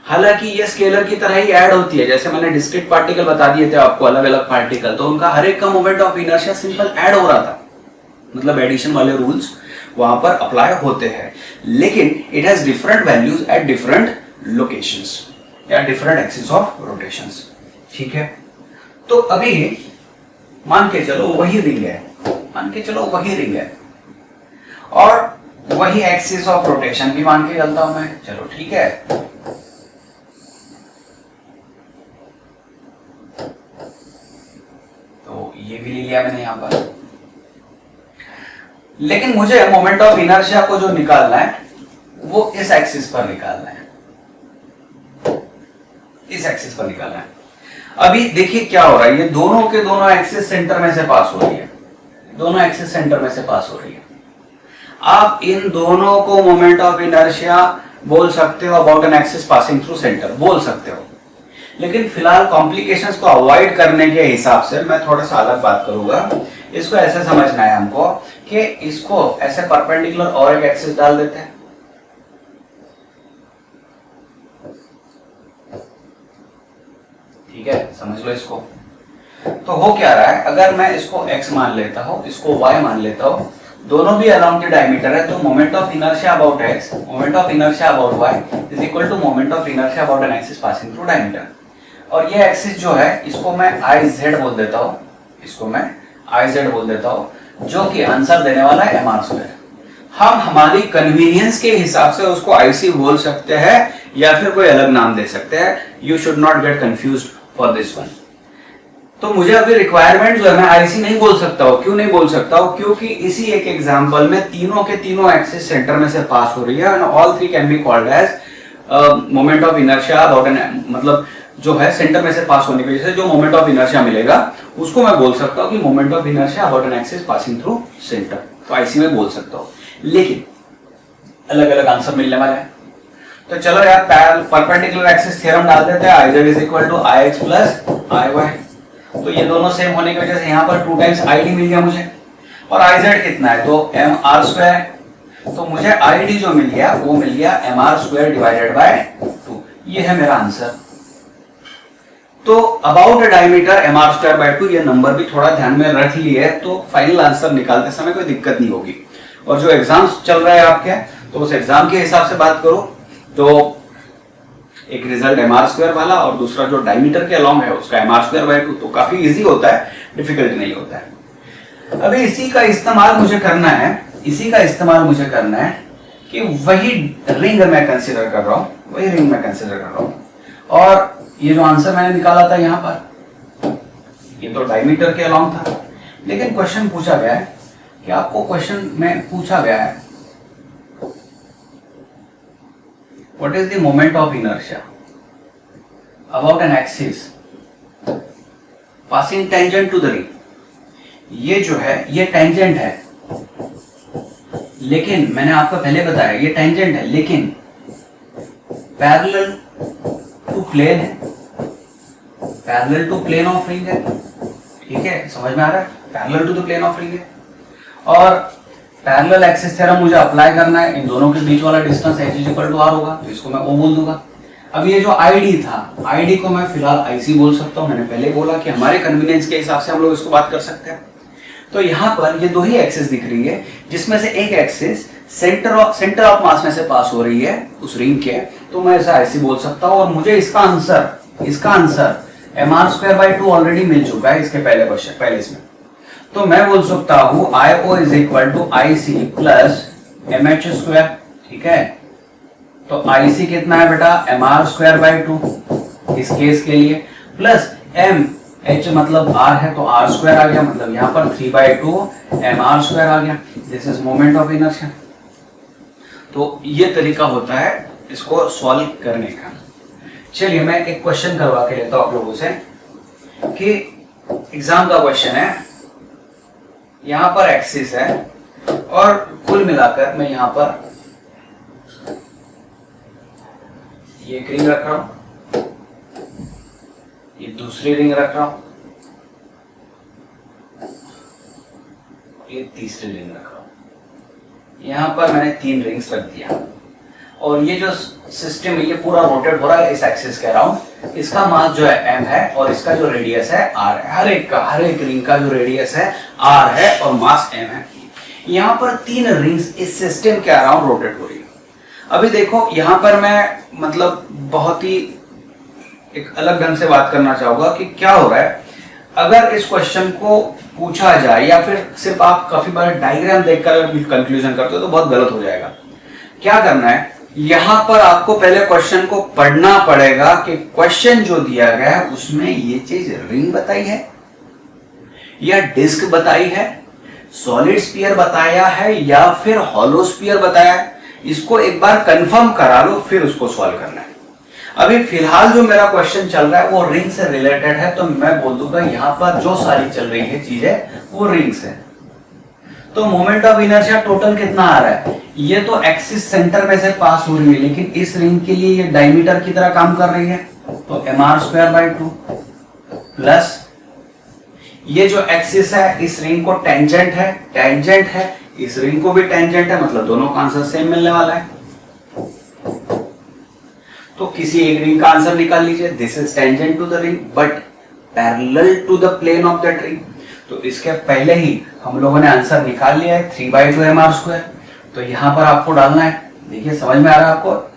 हालांकि ये स्केलर की तरह ही ऐड होती है, जैसे मैंने डिस्क्रीट पार्टिकल बता दिए थे आपको, अलग अलग पार्टिकल, तो उनका हर एक का moment of inertia simple add हो रहा था, मतलब एडिशन वाले रूल्स वहां पर अप्लाई होते हैं, लेकिन it has different values at different locations या डिफरेंट एक्सिस ऑफ रोटेशंस। ठीक है, तो अभी मान के चलो वही रिंग है, मान के चलो वही रिंग है और वही एक्सिस ऑफ रोटेशन भी मान के चलता हूं मैं, चलो ठीक है। तो ये भी ले लिया मैंने यहां पर, लेकिन मुझे मोमेंट ऑफ इनर्शिया को जो निकालना है वो इस एक्सिस पर निकालना है, इस एक्सिस पर निकालना है। अभी देखिए क्या हो रहा है, ये दोनों के दोनों एक्सिस सेंटर में से पास हो रही है, दोनों एक्सिस सेंटर में से पास हो रही है। आप इन दोनों को मोमेंट ऑफ इनर्शिया बोल सकते हो about an axis passing through centre, बोल सकते हो, लेकिन फिलहाल कॉम्प्लिकेशंस को अवॉइड करने के हिसाब से मैं थोड़ा सा अलग बात करूंगा। इसको ऐसे समझना है हमको कि इसको ऐसे परपेंडिकुलर और एक एक्सिस डाल देते हैं, ठीक है, समझ लो इसको। तो हो क्या रहा है, अगर मैं इसको x मान लेता हूं, इसको y मान लेता हूं, दोनों भी अराउंड द डायमीटर है, तो moment of inertia about x, moment of inertia about y is equal to moment of inertia about an axis passing through diameter. और ये एक्सिस जो है इसको मैं iz बोल देता हूं, इसको मैं iz बोल देता हूं, जो कि आंसर देने वाला है mr²। हम हमारी कन्वीनियंस के हिसाब से उसको IC बोल सकते हैं या फिर कोई अलग नाम दे सकते हैं, you should not gate confused for this one. तो मुझे अभी रिक्वायरमेंट जो है मैं IC नहीं बोल सकता हूं। क्यों नहीं बोल सकता हूं? क्योंकि इसी एक एग्जांपल में तीनों के तीनों एक्सिस सेंटर में से पास हो रही है, and all three can be called as moment of inertia about an, मतलब जो है सेंटर में से पास होने की वजह से जो मोमेंट ऑफ इनर्शिया मिलेगा उसको मैं बोल सकता हूं कि moment of inertia about an axis passing through centre, तो IC में बोल सकता हूं। लेकिन अलग अलग आंसर मिलने वाले हैं। तो चलो यार परपेंडिकुलर एक्सिस थ्योरम डाल देते हैं, I Z is equal to I X plus I Y. तो ये दोनों सेम होने की वजह से यहाँ पर 2 टाइम्स आई डी मिल गया मुझे, और आई जेड कितना है तो एम आर स्क्वायर, तो मुझे आई डी जो मिल गया वो मिल गया M R square divided by 2। ये है मेरा आंसर। तो about diameter M R square by 2, ये नंबर भी थोड़ा ध्यान में रख लिए तो फाइनल आंसर निकालते समय कोई दिक्कत नहीं होगी। और जो एग्जाम्स चल रहा है आपके, तो उस एग्जाम के हिसाब से बात करो तो एक रिजल्ट एम आर स्क्वायर वाला और दूसरा जो डायमीटर के अलॉन्ग है उसका एम आर स्क्वायर बाय 2, तो काफी इजी होता है, डिफिकल्ट नहीं होता है। अभी इसी का इस्तेमाल मुझे करना है, इसी का इस्तेमाल मुझे करना है कि वही रिंग मैं कंसीडर कर रहा हूं, वही रिंग मैं कंसीडर कर रहा हूं, और ये जो आंसर मैंने निकाला था यहां पर, ये तो डायमीटर के अलॉन्ग था, लेकिन क्वेश्चन पूछा गया है कि आपको क्वेश्चन में पूछा गया है what is the moment of inertia about an axis passing tangent to the ring। ये जो है ये टेंजेंट है, लेकिन मैंने आपको पहले बताया ये टेंजेंट है लेकिन पैरेलल टू प्लेन है, parallel to plane of ring है। ठीक है, समझ में आ रहा है, parallel to the plane of ring है। और पैरेलल एक्सिस थ्योरम मुझे अप्लाई करना है, इन दोनों के बीच वाला distance h is equal to r होगा, तो इसको मैं o बोल दूंगा। अब ये जो id था, id को मैं फिलहाल ic बोल सकता हूं। मैंने पहले बोला कि हमारे कन्वीनियंस के हिसाब से हम लोग इसको बात कर सकते हैं। तो यहाँ पर ये दो ही एक्सिस दिख रही है, जिसमें से एक एक्सिस सेंटर ऑफ मास में से पास हो रही है उस रिंग के, तो मैं ऐसा ic बोल सकता हूँ। और मुझे इसका answer M R square by 2 already मिल चुका है इसके पहले क्वेश्चन, पहले इसमें। तो मैं बोल सकता हूं I O is equal to I C plus M H square. ठीक है, तो आई सी कितना है बेटा, एम आर स्क्वायर बाई 2 इस केस के लिए, प्लस एम एच मतलब आर है तो आर स्क्वायर आ गया, मतलब यहां पर 3/2 एम आर स्क्वायर आ गया। This is moment of inertia. तो ये तरीका होता है इसको सॉल्व करने का। चलिए मैं एक क्वेश्चन करवा के लेता हूं आप लोगों से कि एग्जाम का क्वेश्चन है, यहां पर एक्सिस है और कुल मिलाकर मैं यहां पर ये एक रिंग रख रहा हूं, ये दूसरी रिंग रख रहा हूं, ये तीसरी रिंग रख रहा हूं। यहां पर मैंने 3 रिंग्स रख दिया और ये जो सिस्टम है ये पूरा रोटेट हो रहा है इस एक्सिस के अराउंड। इसका मास जो है m है और इसका जो रेडियस है r है। हर एक रिंग का जो रेडियस है r है और मास m है। यहाँ पर 3 रिंग्स इस सिस्टम के अराउंड रोटेट हो रही है। अभी देखो यहाँ पर मैं मतलब बहुत ही एक अलग ढंग से बात करना चाहूंगा कि क्या हो रहा है। अगर इस क्वेश्चन को पूछा जाए या फिर सिर्फ आप काफी बार डायग्राम देखकर कंक्लूजन करते हो तो बहुत गलत हो जाएगा। क्या करना है, यहां पर आपको पहले क्वेश्चन को पढ़ना पड़ेगा कि क्वेश्चन जो दिया गया है उसमें ये चीज रिंग बताई है या डिस्क बताई है, सॉलिड स्फीयर बताया है या फिर हॉलो स्फीयर बताया है। इसको एक बार कंफर्म करा लो फिर उसको सॉल्व करना है। अभी फिलहाल जो मेरा क्वेश्चन चल रहा है वो रिंग से रिलेटेड है, तो मैं बोल दूंगा यहां पर जो सारी चल रही है चीजें वो रिंग्स है। तो मोमेंट ऑफ इनर्शिया टोटल कितना आ रहा है, ये तो एक्सिस सेंटर में से पास हो रही है लेकिन इस रिंग के लिए ये डायमीटर की तरह काम कर रही है, तो M R square by 2 plus ये जो एक्सिस है इस रिंग को टेंजेंट है, इस रिंग को भी टेंजेंट है, मतलब दोनों का आंसर सेम मिलने वाला है। तो किसी एक रिंग का आंसर निकाल लीजिए, this is tangent to the ring but parallel to the plane of that ring. तो इसके पहले ही हम लोगों ने आंसर निकाल लिया है 3/2 एम आर स्क्वायर। तो यहां पर आपको डालना है, देखिए समझ में आ रहा है आपको,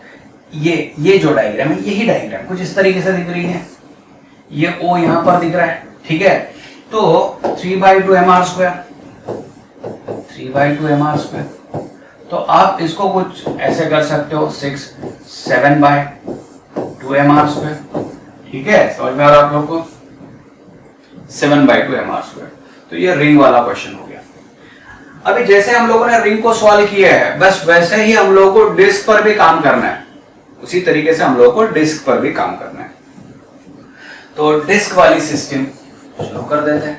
ये जो डायग्राम है यही डायग्राम कुछ इस तरीके से दिख रही है, ये ओ यहां पर दिख रहा है। ठीक है, तो 3/2 M R square, 3/2 M R square. तो आप इसको कुछ ऐसे कर सकते हो 7/2 एम आर स्क्वायर। ठीक है, समझ में आ रहा है आप लोग को, 7/2 एम आर स्क्वायर। तो ये रिंग वाला क्वेश्चन हो गया। अभी जैसे हम लोगों ने रिंग को सॉल्व किया है बस वैसे ही हम लोगों को डिस्क पर भी काम करना है, उसी तरीके से हम लोगों को डिस्क पर भी काम करना है। तो डिस्क वाली सिस्टम शुरू कर देते हैं।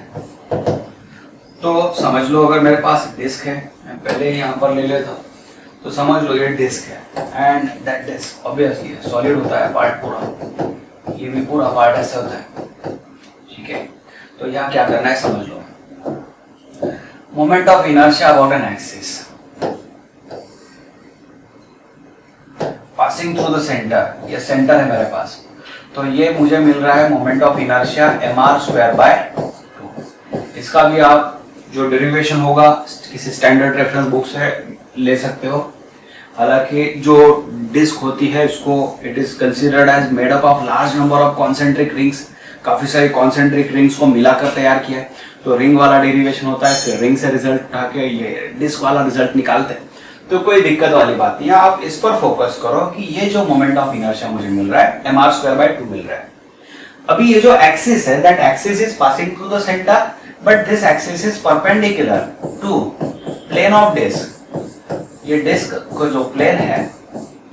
तो समझ लो अगर मेरे पास डिस्क है, मैं पहले यहां पर ले लेता हूं, तो समझ लो ये डिस्क है and that disc obviously solid होता है पार्ट पूरा, ये भी पूरा पार्ट ऐसा होता है, ठीक है। तो यहाँ क्या करना है समझ लो, moment of inertia about an axis passing through the centre, ये सेंटर है मेरे पास, तो ये मुझे मिल रहा है मोमेंट ऑफ इनर्शिया mr²/2। इसका भी आप जो डेरिवेशन होगा किसी स्टैंडर्ड रेफरेंस बुक से ले सकते हो। हालांकि जो डिस्क होती है इसको it is considered as made up of large number of concentric rings, काफी सारी कॉन्सेंट्रिक रिंग्स को मिलाकर तैयार किया है। तो रिंग वाला डेरिवेशन होता है, फिर रिंग से रिजल्ट उठा के ये डिस्क वाला रिजल्ट निकालते हैं, तो कोई दिक्कत वाली बात नहीं है। आप इस पर फोकस करो कि ये जो मोमेंट ऑफ इनर्शिया मुझे मिल रहा है mr²/2 मिल रहा है। अभी ये जो एक्सिस है that axis is passing through the centre but this axis is perpendicular to plane of disc. ये डिस्क को जो प्लेन है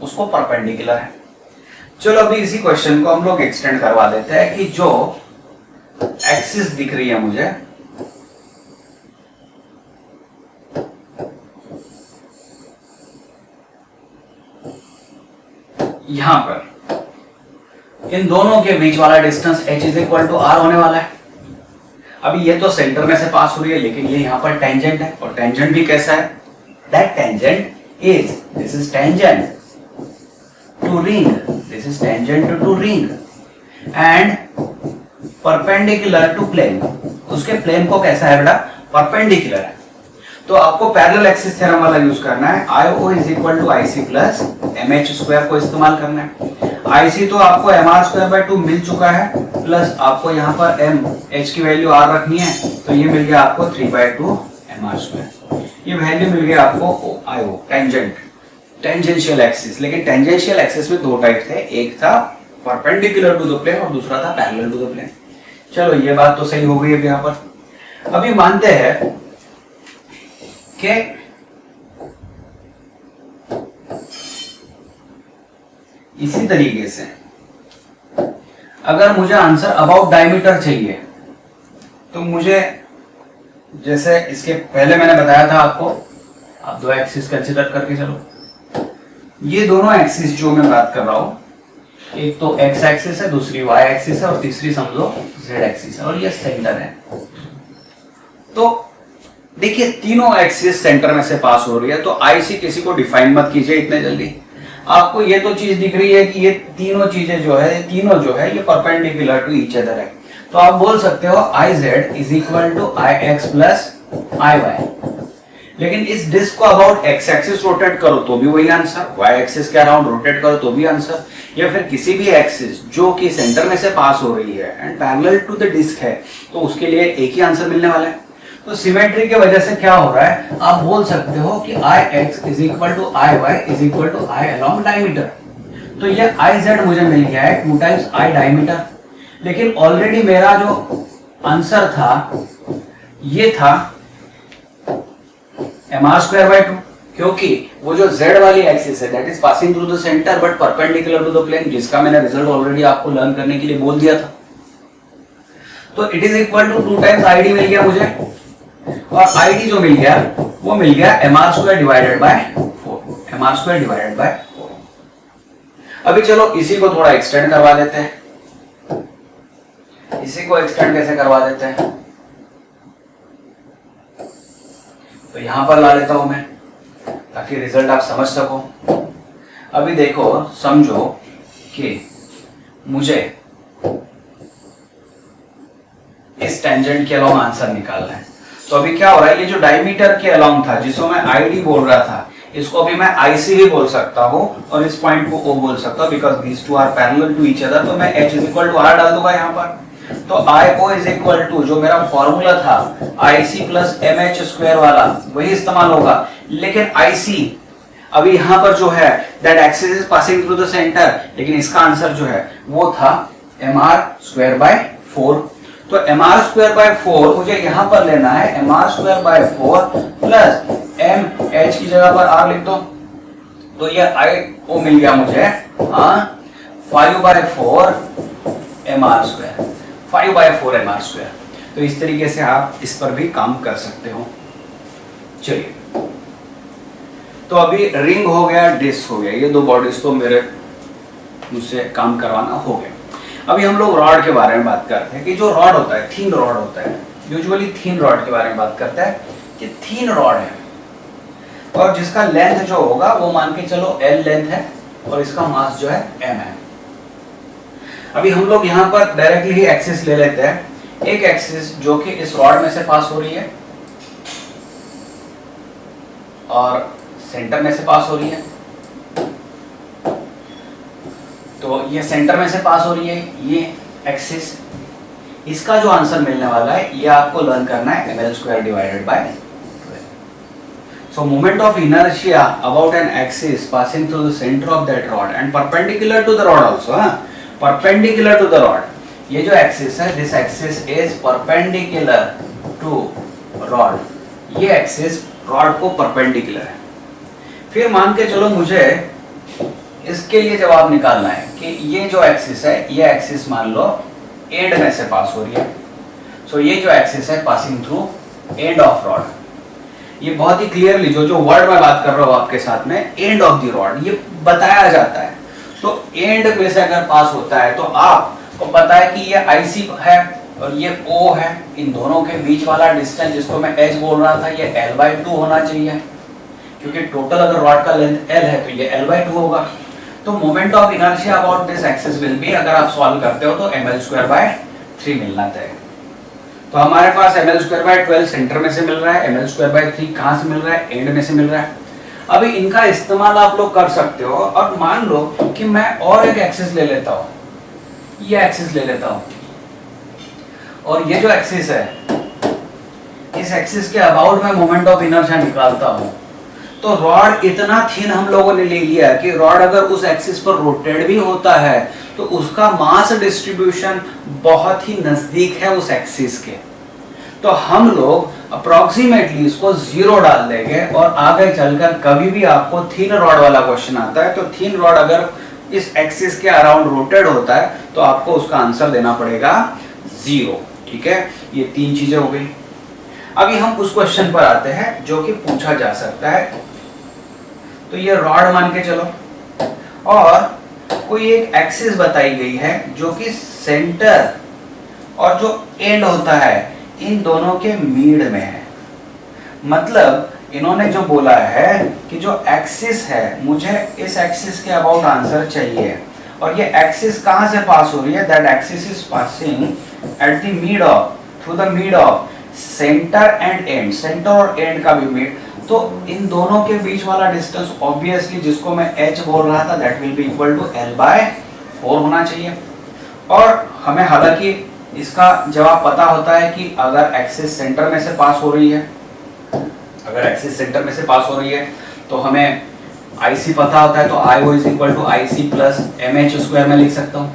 उसको परपेंडिकुलर है। चलो अभी इसी क्वेश्चन को हम लोग एक्सटेंड करवा देते हैं कि जो एक्सिस दिख रही है मुझे, यहां पर इन दोनों के बीच वाला distance h is equal to r होने वाला है। अभी ये तो सेंटर में से पास हो रही है, लेकिन ये यहां पर टेंजेंट है, और टेंजेंट भी कैसा है, that tangent is, this is tangent to ring, this is tangent to ring and perpendicular to plane. उसके प्लेन को कैसा है बेटा, परपेंडिकुलर है। तो आपको पैरेलल एक्सिस थ्योरम वाला यूज करना है, IO is equal to IC plus MH² को इस्तेमाल करना है। IC तो आपको mr²/2 मिल चुका है, प्लस आपको यहाँ पर h की वैल्यू r रखनी है, तो ये मिल गया आपको 3/2 mr²। ये वैल्यू मिल गया आपको IO, टेंजेंट, टेंजेंशियल एक्सिस। लेकिन टेंजेंशियल एक्सिस में दो टाइप थे, एक था परपेंडिकुलर टू द प्लेन और दूसरा था पैरेलल टू द प्लेन। चलो ये बात तो सही हो गई है यहाँ पर। अभी मानते हैं कि इसी तरीके से अगर मुझे आंसर अबाउट डायमीटर चाहिए, तो मुझे जैसे इसके पहले मैंने बताया था आपको, आप दो एक्सिस कंसीडर करके चलो। ये दोनों एक्सिस जो मैं बात कर रहा हूं, एक तो एक्स एक्सिस है, दूसरी वाई एक्सिस है और तीसरी समझो जेड एक्सिस है, और ये सेंटर है। तो देखिए तीनों एक्सिस सेंटर में से पास हो रही है, तो IC किसी को डिफाइन मत कीजिए इतने जल्दी। आपको ये तो चीज दिख रही है कि ये तीनों चीजें जो है, तीनों जो है ये परपेंडिकुलर टू ईच अदर है। तो आप बोल सकते हो IZ is equal to IX plus IY। लेकिन इस डिस्क को अबाउट एक्स एक्सिस रोटेट करो तो भी वही आंसर, वाई एक्सिस के अराउंड रोटेट करो तो भी आंसर, या फिर किसी भी एक्सिस जो कि सेंटर में से पास हो रही है and parallel to the disc है, तो उसके लिए एक ही आंसर मिलने वाला है। तो सिमेट्री की वजह से क्या हो रहा है, आप बोल सकते हो कि IX is equal to IY is equal to I along diameter. तो ये IZ मुझे मिल गया है 2 टाइम्स I डायमीटर। लेकिन ऑलरेडी मेरा जो आंसर था ये था mr²/2, क्योंकि वो जो z वाली एक्सिस है that is passing through the centre but perpendicular to the plane, जिसका मैंने रिजल्ट ऑलरेडी आपको लर्न करने के लिए बोल दिया था। तो it is equal to 2 times ID मिल गया मुझे, और ID जो मिल गया वो मिल गया mr²/4, mr²/4। अभी चलो इसी को थोड़ा एक्सटेंड करवा देते हैं। इसी को एक्सटेंड कैसे करवा देते हैं, तो यहां पर ला लेता हूं मैं ताकि रिजल्ट आप समझ सको। अभी देखो समझो कि मुझे इस टेंजेंट के अलोंग आंसर निकालना है। तो अभी क्या हो रहा है, ये जो डायमीटर के अलोंग था जिसको मैं ID बोल रहा था, इसको अभी मैं IC भी बोल सकता हूं और इस पॉइंट को O बोल सकता हूं, because these two are parallel to each other. तो मैं H is equal to R डाल दूंगा यहाँ पर। तो IO इज इक्वल टू जो मेरा फॉर्मूला था IC प्लस MH² वाला वही इस्तेमाल होगा। लेकिन IC अभी यहाँ पर जो है that axis is passing through the centre, लेकिन इसका आंसर जो है वो था mr²/4। तो mr²/4 मुझे यहां पर लेना है mr²/4 प्लस MH की जगह पर R लिख दो, तो ये IO मिल गया मुझे 5/4 mr², 5/4 mr²। तो इस तरीके से आप इस पर भी काम कर सकते हो। चलिए तो अभी रिंग हो गया, डिस्क हो गया, ये दो बॉडीज तो मेरे मुझसे काम करवाना हो गया। अभी हम लोग रॉड के बारे में बात करते हैं कि जो रॉड होता है, थीन रॉड होता है, यूजुअली थीन रॉड के बारे में बात करता है कि थीन रॉड है और जिसका लेंथ जो होगा वो मान के चलो L लेंथ है और इसका मास जो है M है। अभी हम लोग यहाँ पर डायरेक्टली ही एक्सिस ले लेते हैं, एक एक्सिस जो कि इस रॉड में से पास हो रही है और सेंटर में से पास हो रही है। तो ये सेंटर में से पास हो रही है, ये एक्सिस, इसका जो आंसर मिलने वाला है ये आपको लर्न करना है ml² divided by 12। So moment of inertia about an axis passing through the centre of that rod and perpendicular to the rod also, perpendicular to the rod, ये जो एक्सिस है, this axis is perpendicular to rod, ये एक्सिस रॉड को परपेंडिकुलर है। फिर मान के चलो मुझे इसके लिए जवाब निकालना है कि ये जो एक्सिस है, ये एक्सिस मान लो एंड में से पास हो रही है। सो ये जो एक्सिस है passing through end of rod, ये बहुत ही क्लियरली जो वर्ड मैं बात कर रहा हूँ आपके साथ में, एंड ऑफ द रॉड, ये बताया जाता है। तो एंड में से अगर पास होता है तो आपको पता है कि ये IC है और ये O है, इन दोनों के बीच वाला डिस्टेंस जिसको मैं H बोल रहा था, ये L/2 होना चाहिए, क्योंकि टोटल अगर रॉड का लेंथ L है तो ये L/2 होगा। तो moment of inertia about this axis will be, अगर आप सॉल्व करते हो तो ml²/3 मिलना चाहिए। तो हमारे पास ml²/12 सेंटर में से मिल रहा है, ml²/3 कहां से मिल रहा है, एंड में से मिल रहा है। अभी इनका इस्तेमाल आप लोग कर सकते हो और मान लो कि मैं और एक एक्सिस ले लेता हूं, ये एक्सिस ले लेता हूं और ये जो एक्सिस है, इस एक्सिस के अबाउट में मोमेंट ऑफ इनर्शिया निकालता हूं। तो रॉड इतना थिन हम लोगों ने ले लिया कि रॉड अगर उस एक्सिस पर रोटेट भी होता है तो उसका मास डिस्ट्रीब्यूशन बहुत ही नजदीक है उस एक्सिस के। तो हम लोग अप्रोक्सीमेटली इसको 0 डाल देंगे और आगे चलकर कभी भी आपको थिन रॉड वाला क्वेश्चन आता है तो थिन रॉड अगर इस एक्सिस के अराउंड रोटेट होता है तो आपको उसका आंसर देना पड़ेगा 0। ठीक है, ये 3 चीजें हो गई। अभी हम उस क्वेश्चन पर आते हैं जो कि पूछा जा सकता है। तो ये रॉड मान के चलो और कोई एक एक्सिस बताई गई है जो कि सेंटर और जो एंड होता है इन दोनों के मिड में है। मतलब इन्होंने जो बोला है कि जो एक्सिस है, मुझे इस एक्सिस के अबाउट आंसर चाहिए और ये एक्सिस कहां से पास हो रही है, that axis is passing at the mid of, through the mid of centre and and, centre और एंड का भी मिड। तो इन दोनों के बीच वाला डिस्टेंस ऑब्वियसली जिसको मैं h बोल रहा था, that will be equal to L/4 होना चाहिए। और हमें हालांकि इसका जवाब पता होता है कि अगर एक्सिस सेंटर में से पास हो रही है, अगर एक्सिस सेंटर में से पास हो रही है तो हमें IC पता होता है, तो IO is equal to IC plus MH² में लिख सकता हूँ।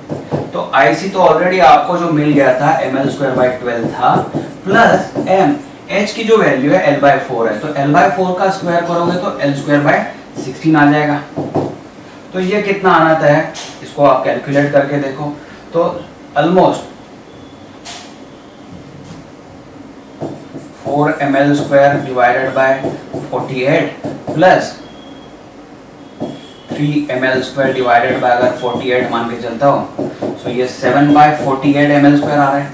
तो IC तो ऑलरेडी आपको जो मिल गया था ml²/12 था, प्लस M, H की जो वैल्यू है L/4 है, तो L/4 का स्क्वायर करोगे तो L²/16 आ जाएगा। तो ये कितना आना था है, इसको आप कैलकुलेट करके देखो तो almost 4 ml² divided bye 48 plus 3 ml² divided bye, अगर 48 मान के चलता हूँ तो ये 7/48 ml² आ रहा है।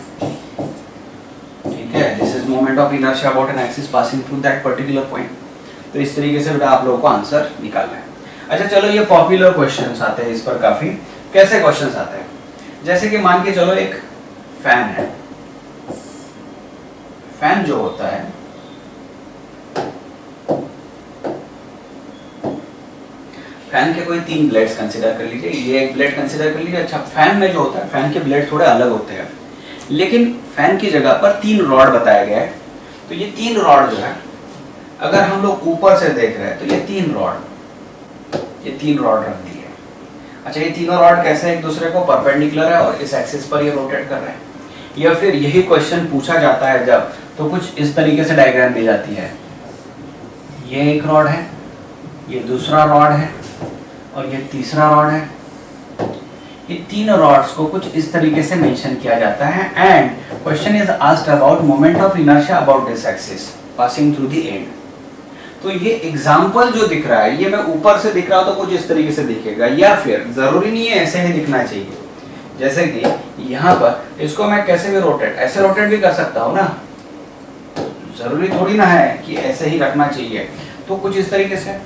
ठीक है, this is moment of inertia about an axis passing through that particular point. तो इस तरीके से बेटा आप लोगों को आंसर निकालना है। अच्छा चलो, ये पॉपुलर क्वेश्चंस आते हैं इस पर काफी। कैसे क्वेश्चंस आते हैं, जैसे कि मान के चलो एक फैन है, फैन जो होता है फैन के कोई 3 ब्लेड्स कंसीडर कर लीजिए, ये एक ब्लेड कंसीडर कर लीजिए। अच्छा, फैन में जो होता है, फैन के ब्लेड थोड़े अलग होते हैं, लेकिन फैन की जगह पर 3 रॉड बताया गया है। तो ये 3 रॉड जो है, अगर हम लोग ऊपर से देख रहे हैं तो ये 3 रॉड रख दी है। अच्छा, ये तीनों रॉड कैसे एक दूसरे को परपेंडिकुलर है और इस एक्सिस पर ये रोटेट कर रहे हैं। या फिर यही क्वेश्चन पूछा जाता है जब, तो कुछ इस तरीके से डायग्राम दी जाती है, ये एक रॉड है, ये दूसरा रॉड है और ये तीसरा रॉड है। ये 3 रॉड्स को कुछ इस तरीके से मेंशन किया जाता है and question is asked about moment of inertia about this axis passing through the end. तो ये एग्जाम्पल जो दिख रहा है, ये मैं ऊपर से दिख रहा हो तो कुछ इस तरीके से दिखेगा, या फिर जरूरी नहीं है ऐसे ही दिखना चाहिए। जैसे कि यहाँ पर इसको मैं कैसे भी रोटेट, ऐसे रोटेट भी कर सकता हूँ ना, जरूरी थोड़ी ना है कि ऐसे ही रखना चाहिए। तो कुछ इस तरीके से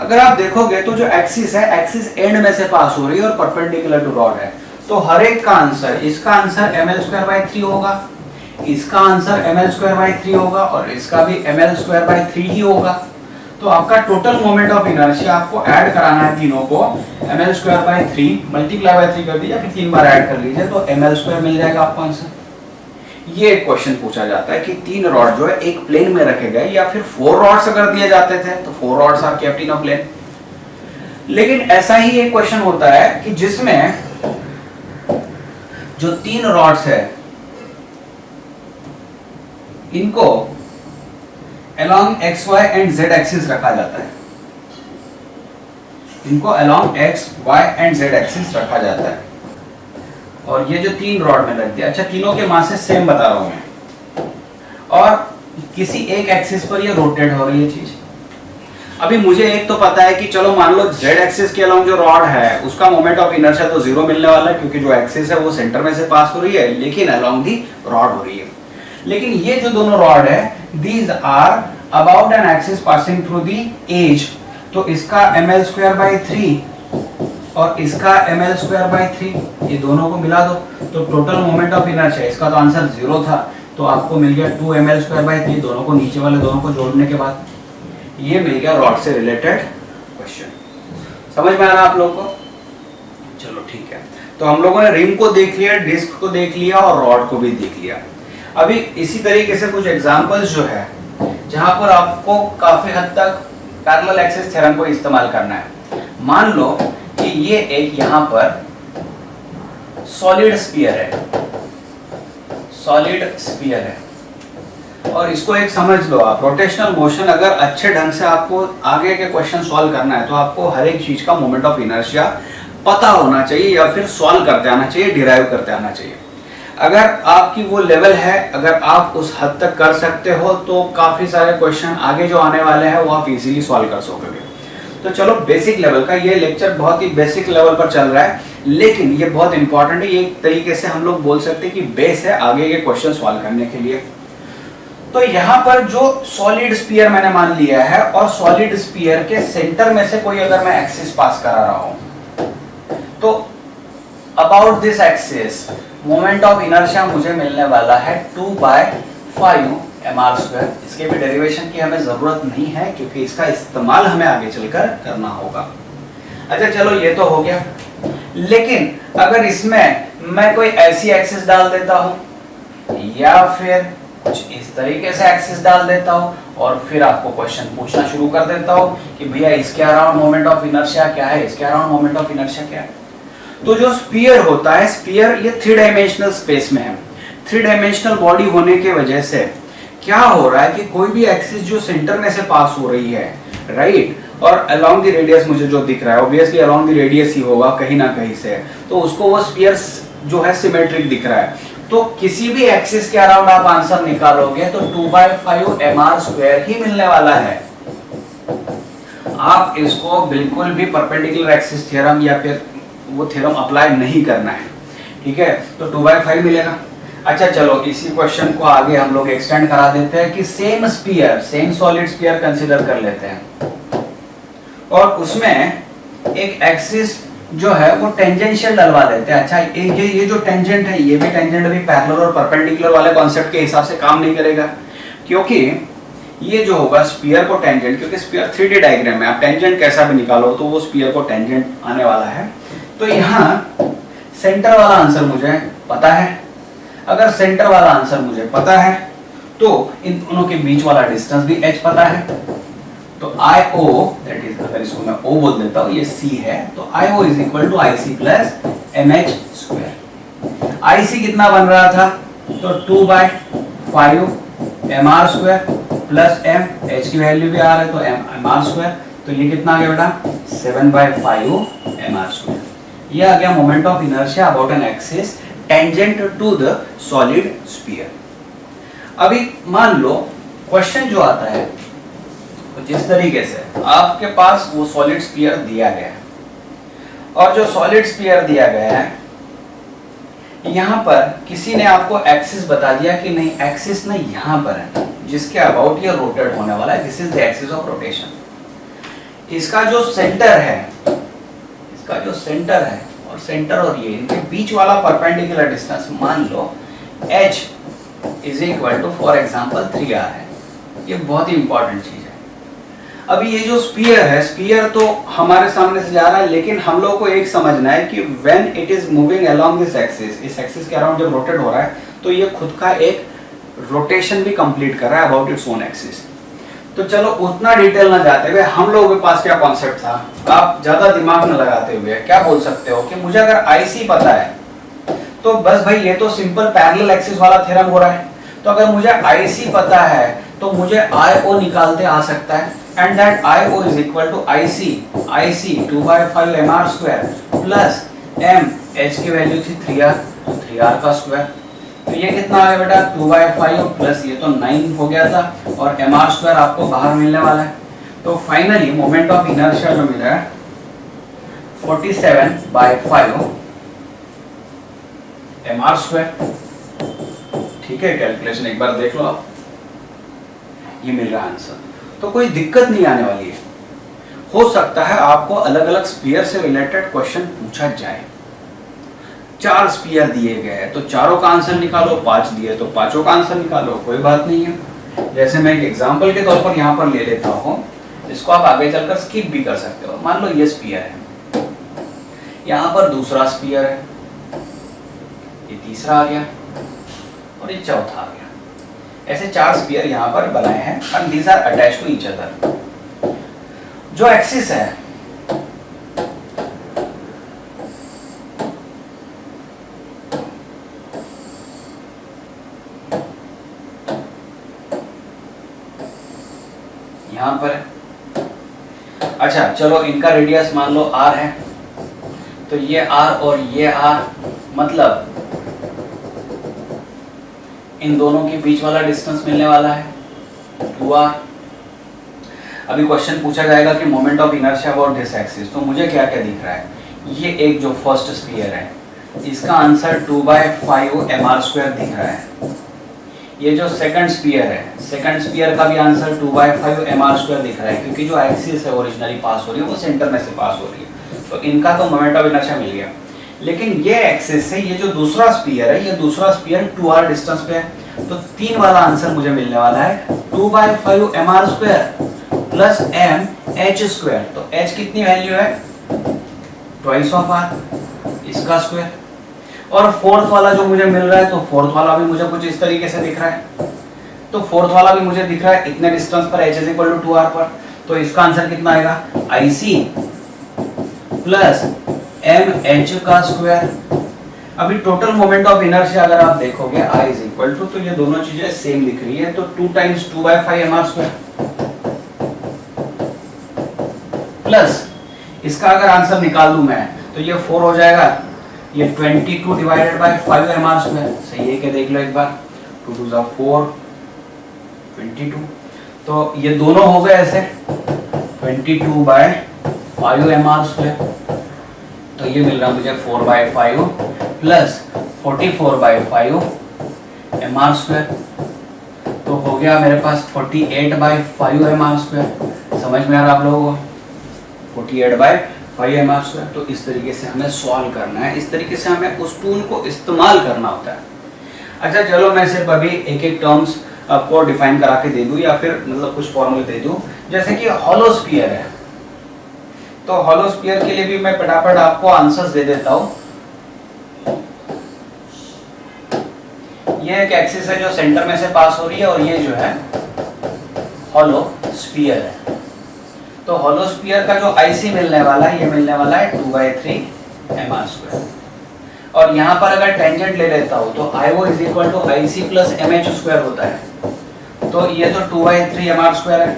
अगर आप देखोगे तो जो एक्सिस है, एक्सिस एंड में से पास हो रही है और परपेंडिकुलर टू रॉड है। तो हर एक का आंसर, इसका आंसर ml²/3 होगा, इसका आंसर ml²/3 होगा और इसका भी ml²/3 ही होगा। तो आपका टोटल मोमेंट ऑफ इनर्शिया आपको ऐड कराना है तीनों को, ml²/3 मल्टीप्लाई बाय 3 कर दीजिए, फिर 3 बार ऐड कर लीजिए तो ml² मिल जाएगा आपको आंसर। ये एक क्वेश्चन पूछा जाता है कि 3 रॉड जो है एक प्लेन में रखे गए, या फिर 4 रॉड्स अगर दिए जाते थे तो 4 rods are kept in a plane. लेकिन ऐसा ही एक क्वेश्चन होता है कि जिसमें जो 3 रॉड्स है इनको along x, y and z axis रखा जाता है, इनको along x, y and z axis रखा जाता है। और ये जो 3 रॉड में रख दिया, अच्छा तीनों के मासेस सेम बता रहा हूं मैं, और किसी एक एक्सिस पर ये रोटेट हो रही है चीज। अभी मुझे एक तो पता है कि चलो मान लो z एक्सिस के अलोंग जो रॉड है उसका मोमेंट ऑफ इनर्शिया तो 0 मिलने वाला है, क्योंकि जो एक्सिस है वो सेंटर में से पास हो रही है, लेकिन अलोंग दी रॉड हो रही है। लेकिन ये जो दोनों रॉड है, these are about an axis passing through the edge, तो इसका ml²/3 और इसका ml²/3, ये दोनों को मिला दो तो टोटल मोमेंट ऑफ इनर्शिया, इसका तो आंसर 0 था तो आपको मिल गया 2 ml²/3, दोनों को नीचे वाले दोनों को जोड़ने के बाद ये मिल गया रॉड से रिलेटेड क्वेश्चन। समझ में आ रहा आप लोग को? चलो ठीक है, तो हम लोगों ने रिंग को देख लिया, डिस्क को देख लिया और रॉड को भी देख लिया। अभी इसी तरीके से कुछ एग्जांपल्स जो है जहां पर आपको काफी हद तक पैरेलल एक्सिस थ्योरम को इस्तेमाल करना है। मान लो कि ये एक यहां पर सॉलिड स्फीयर है, सॉलिड स्फीयर है, और इसको एक समझ लो आप, रोटेशनल मोशन अगर अच्छे ढंग से आपको आगे के क्वेश्चन सॉल्व करना है तो आपको हर एक चीज का मोमेंट ऑफ इनर्शिया पता होना चाहिए, या फिर सॉल्व करते आना चाहिए, डिराइव करते आना चाहिए। अगर आपकी वो लेवल है, अगर आप उस हद तक कर सकते हो तो काफी सारे क्वेश्चन आगे जो आने वाले हैं वो आप इजीली सॉल्व कर सकोगे। तो चलो बेसिक लेवल का ये लेक्चर बहुत ही बेसिक लेवल पर चल रहा है, लेकिन ये बहुत इंपॉर्टेंट है। ये एक तरीके से हम लोग बोल सकते हैं कि बेस है आगे के क्वेश्चन सॉल्व करने के लिए। तो यहाँ पर जो सॉलिड स्फीयर मैंने मान लिया है, और सॉलिड स्फीयर के सेंटर में से कोई अगर मैं एक्सिस पास करा रहा हूं तो about this axis moment of inertia मुझे मिलने वाला है 2/5 mr²। इसके भी डेरिवेशन की हमें जरूरत नहीं है क्योंकि इसका इस्तेमाल हमें आगे चलकर करना होगा। अच्छा चलो ये तो हो गया, लेकिन अगर इसमें मैं कोई ऐसी एक्सिस डाल देता हूं या फिर कुछ इस तरीके से एक्सिस डाल देता हूं और फिर आपको क्वेश्चन पूछना शुरू कर देता हूं कि भैया इसके अराउंड मोमेंट ऑफ इनर्शिया क्या है, इसके अराउंड मोमेंट ऑफ इनर्शिया क्या है। तो जो स्फीयर होता है, स्फीयर ये 3 डायमेंशनल स्पेस में है। 3 डायमेंशनल बॉडी होने की वजह से क्या हो रहा है कि कोई भी एक्सिस जो सेंटर में से पास हो रही है, राइट, और अलोंग द रेडियस मुझे जो दिख रहा है, ऑब्वियसली अलोंग द रेडियस ही होगा कहीं ना कहीं से, तो उसको वो स्फीयर जो है सिमेट्रिक दिख रहा है। तो किसी भी एक्सिस के अराउंड आप आंसर निकालोगे तो 2/5 mr² ही मिलने वाला है। आप इसको बिल्कुल भी परपेंडिकुलर एक्सिस थ्योरम या फिर वो थ्योरम अप्लाई नहीं करना है, ठीक है। तो 2/5 मिलेगा। अच्छा चलो इसी क्वेश्चन को आगे हम लोग एक्सटेंड करा देते हैं कि same sphere, same solid sphere consider कर लेते हैं, और उसमें एक एक्सिस जो है वो टेंजेंशियल डलवा देते हैं। अच्छा ये जो टेंजेंट है, ये भी टेंजेंट भी पैरेलल और परपेंडिकुलर वाले कॉन्सेप्ट के हिसाब से काम नहीं करेगा, क्योंकि ये जो होगा स्फीयर को टेंजेंट, क्योंकि स्फीयर 3D डायग्राम में आप टेंजेंट कैसा भी निकालो तो वो स्फीयर को टेंजेंट आने वाला है। तो यहाँ सेंटर वाला आंसर मुझे पता है। अगर सेंटर वाला आंसर मुझे पता है तो इन दोनों के बीच वाला डिस्टेंस भी h पता है। तो IO, दैट इज, अगर इसको मैं O बोल देता हूँ, ये C है, तो IO is equal to IC plus MH²। IC कितना बन रहा था, तो 2/5 mr² प्लस m, h की वैल्यू भी आ रहा है तो mr², तो ये कितना आ गया बेटा 7/5 mr²। ये आ गया moment of inertia about an axis tangent to the solid sphere. अभी मान लो क्वेश्चन जो आता है तो जिस तरीके से आपके पास वो सॉलिड स्फीयर दिया गया है और जो सॉलिड स्फीयर दिया गया है यहां पर किसी ने आपको एक्सिस बता दिया कि नहीं एक्सिस ना यहां पर है जिसके अबाउट ये रोटेट होने वाला है, this is the axis of rotation. इसका जो सेंटर है और सेंटर और ये इनके बीच वाला परपेंडिकुलर डिस्टेंस मान लो h is equal to for example 3r है। ये बहुत ही इंपॉर्टेंट चीज है। अभी ये जो स्फीयर है, स्फीयर तो हमारे सामने से जा रहा है, लेकिन हम लोग को एक समझना है कि when it is moving along this axis, इस एक्सिस के अराउंड जब रोटेट हो रहा है तो ये खुद का एक रोटेशन भी कंप्लीट कर रहा है अबाउट इट्स ओन एक्सिस। तो चलो उतना डिटेल ना जाते हुए हम लोगों के पास क्या कॉन्सेप्ट था, आप ज्यादा दिमाग में लगाते हुए क्या बोल सकते हो कि मुझे अगर IC पता है तो बस भाई ये तो सिंपल पैरेलल एक्सिस वाला थ्योरम हो रहा है। तो अगर मुझे IC पता है तो मुझे IO निकालते आ सकता है, and that IO is equal to IC 2/5 mr square plus m h की वैल्यू थी 3r, तो 3r का स्क्वायर। तो ये कितना आ गया बेटा 2/5 प्लस ये तो 9 हो गया था और mr स्क्वायर आपको बाहर मिलने वाला है। तो फाइनली मोमेंट ऑफ इनर्शिया जो मिल रहा है 47/5 mr स्क्वायर। ठीक है, कैलकुलेशन एक बार देख लो आप, ये मिल रहा है आंसर। तो कोई दिक्कत नहीं आने वाली है। हो सकता है आपको अलग अलग स्फीयर से रिलेटेड क्वेश्चन पूछा जाए। 4 स्फीयर दिए गए हैं तो चारों का आंसर निकालो, 5 दिए तो पांचों का आंसर निकालो, कोई बात नहीं है। जैसे मैं एक एग्जांपल के तौर पर यहाँ पर ले लेता हूँ, इसको आप आगे चलकर स्किप भी कर सकते हो। मान लो ये स्फीयर है, यहाँ पर दूसरा स्फीयर है, ये तीसरा आ गया और ये चौथा आ गया। ऐसे 4 स्फीयर यहाँ पर बनाए हैं and these are attached to each other। जो एक्सिस है यहाँ पर है। अच्छा चलो इनका रेडियस मान लो r है, तो ये r और ये r मतलब इन दोनों के बीच वाला डिस्टेंस मिलने वाला है 2r। अभी क्वेश्चन पूछा जाएगा कि moment of inertia about this axis, तो मुझे क्या क्या दिख रहा है, ये एक जो फर्स्ट स्फीयर है इसका आंसर 2/5 mr स्क्वायर दिख रहा है। ये जो सेकंड स्फीयर है, सेकंड स्फीयर का भी आंसर 2/5 mr स्क्वायर दिख रहा है, क्योंकि जो एक्सिस है ओरिजिनली पास हो रही है वो सेंटर में से पास हो रही है, तो इनका तो मोमेंट ऑफ इनर्शिया मिल गया। लेकिन ये एक्सिस से ये जो दूसरा स्फीयर है, ये दूसरा स्फीयर 2r डिस्टेंस पे है, तो 3 वाला आंसर मुझे मिलने वाला है 2/5 mr square plus m h square. तो h कितनी वैल्यू है, ट्वाइस ऑफ r, इसका स्क्वायर। और फोर्थ वाला जो मुझे मिल रहा है, तो फोर्थ वाला भी मुझे कुछ इस तरीके से दिख रहा है, तो फोर्थ वाला भी मुझे दिख रहा है इतने डिस्टेंस पर h is equal to 2r पर। तो इसका आंसर कितना आएगा, IC प्लस m h का स्क्वायर। अभी टोटल मोमेंट ऑफ इनर्शिया अगर आप देखोगे I इज इक्वल टू, तो ये दोनों चीजें सेम दिख रही है, तो 2 × 2/5 mr स्क्वायर प्लस इसका अगर आंसर निकाल दूं मैं तो ये 4 हो जाएगा, ये 22 डिवाइडेड बाय 5 mr स्क्वायर। सही है क्या, देख लो एक बार, 2 2 = 4 22, तो ये दोनों हो गए ऐसे 22/5 mr स्क्वायर। तो ये मिल रहा मुझे 4/5 प्लस 44/5 mr स्क्वायर, तो हो गया मेरे पास 48/5 mr स्क्वायर। समझ में आ रहा आप लोगों को, 48/5 mr स्क्वायर। तो इस तरीके से हमें सॉल्व करना है, इस तरीके से हमें उस टूल को इस्तेमाल करना होता है। अच्छा चलो मैं सिर्फ अभी एक एक टर्म्स आपको डिफाइन करा के दे दूं, या फिर मतलब कुछ फॉर्मूले दे दूं। जैसे कि हॉलो स्फीयर है, तो हॉलो स्फीयर के लिए भी मैं फटाफट आपको आंसर्स दे देता हूं। ये एक एक्सिस है जो सेंटर में से पास हो रही है, और ये जो है हॉलो स्फीयर है। तो हॉलो स्फीयर का जो IC मिलने वाला है, ये मिलने वाला है 2/3 mr स्क्वायर। और यहाँ पर अगर टेंजेंट ले लेता हूँ तो IO is equal to IC plus MH square होता है। तो ये तो 2/3 mr स्क्वायर है,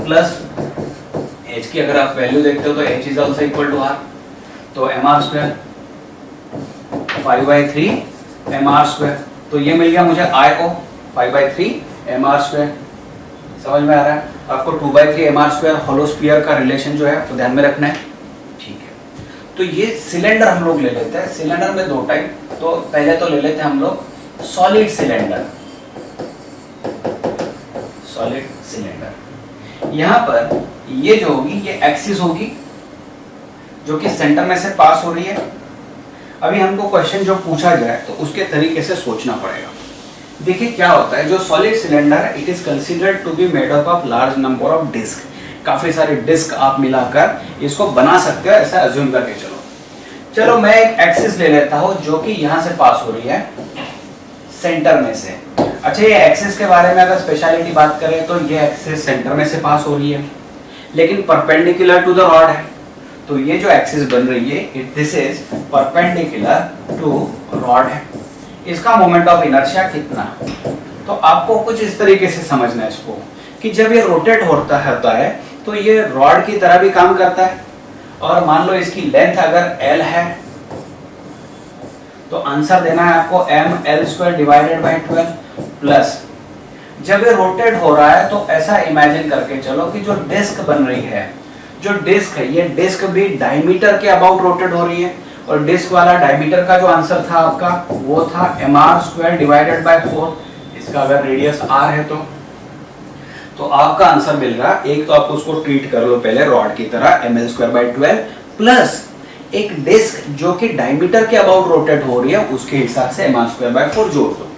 प्लस h की अगर आप वैल्यू देखते हो तो h is also equal to r, तो mr स्क्वायर 5/3 mr स्क्वायर। तो ये मिल गया मुझे IO 5/3 mr स्क्वायर। समझ में आ रहा है? आपको 2/3 mr² होलो स्फीयर का रिलेशन जो है आपको ध्यान में रखना है। ठीक है, तो ये सिलेंडर हम लोग ले लेते हैं। सिलेंडर में दो टाइप, तो पहले तो ले लेते हैं हम लोग सॉलिड सिलेंडर। सॉलिड सिलेंडर, यहाँ पर ये जो होगी ये एक्सिस होगी जो कि सेंटर में से पास हो रही है। अभी हमको क्वेश्चन जो पूछा जाए तो उसके तरीके से सोचना पड़ेगा। देखिए क्या होता है, जो solid cylinder it is considered to be made up of large number of disc. काफी सारे डिस्क आप मिलाकर इसको बना सकते हो, ऐसा अज्यूम करके चलो मैं एक एक्सिस ले लेता हूं जो कि यहां से पास हो रही है सेंटर में से। अच्छा, ये एक्सिस के बारे में अगर स्पेशलिटी बात करें तो ये एक्सिस सेंटर में से पास हो रही है, लेकिन परपेंडिकुलर टू द रॉड है। तो ये जो एक्सिस बन रही है this is perpendicular to rod है। इसका मोमेंट ऑफ इनर्शिया कितना? तो आपको कुछ इस तरीके से समझना है इसको कि जब ये रोटेट होता है तो ये रॉड की तरह भी काम करता है। और मान लो इसकी लेंथ अगर L है तो आंसर देना है आपको ml² डिवाइडेड बाय 12 प्लस। जब ये रोटेट हो रहा है तो ऐसा इमेजिन करके चलो कि जो डिस्क बन रही है, जो डिस्क है, ये डिस्क भी डायमीटर के अबाउट रोटेट हो रही है। और डिस्क वाला डायमीटर का जो आंसर था आपका वो था mr² डिवाइडेड बाय 4। इसका अगर रेडियस r है तो आपका आंसर मिल रहा, एक तो आप उसको ट्रीट कर लो पहले रॉड की तरह ml² बाय 12 प्लस एक डिस्क जो कि डायमीटर के अबाउट रोटेट हो रही है उसके हिसाब से mr² बाय 4 जोड़ दो।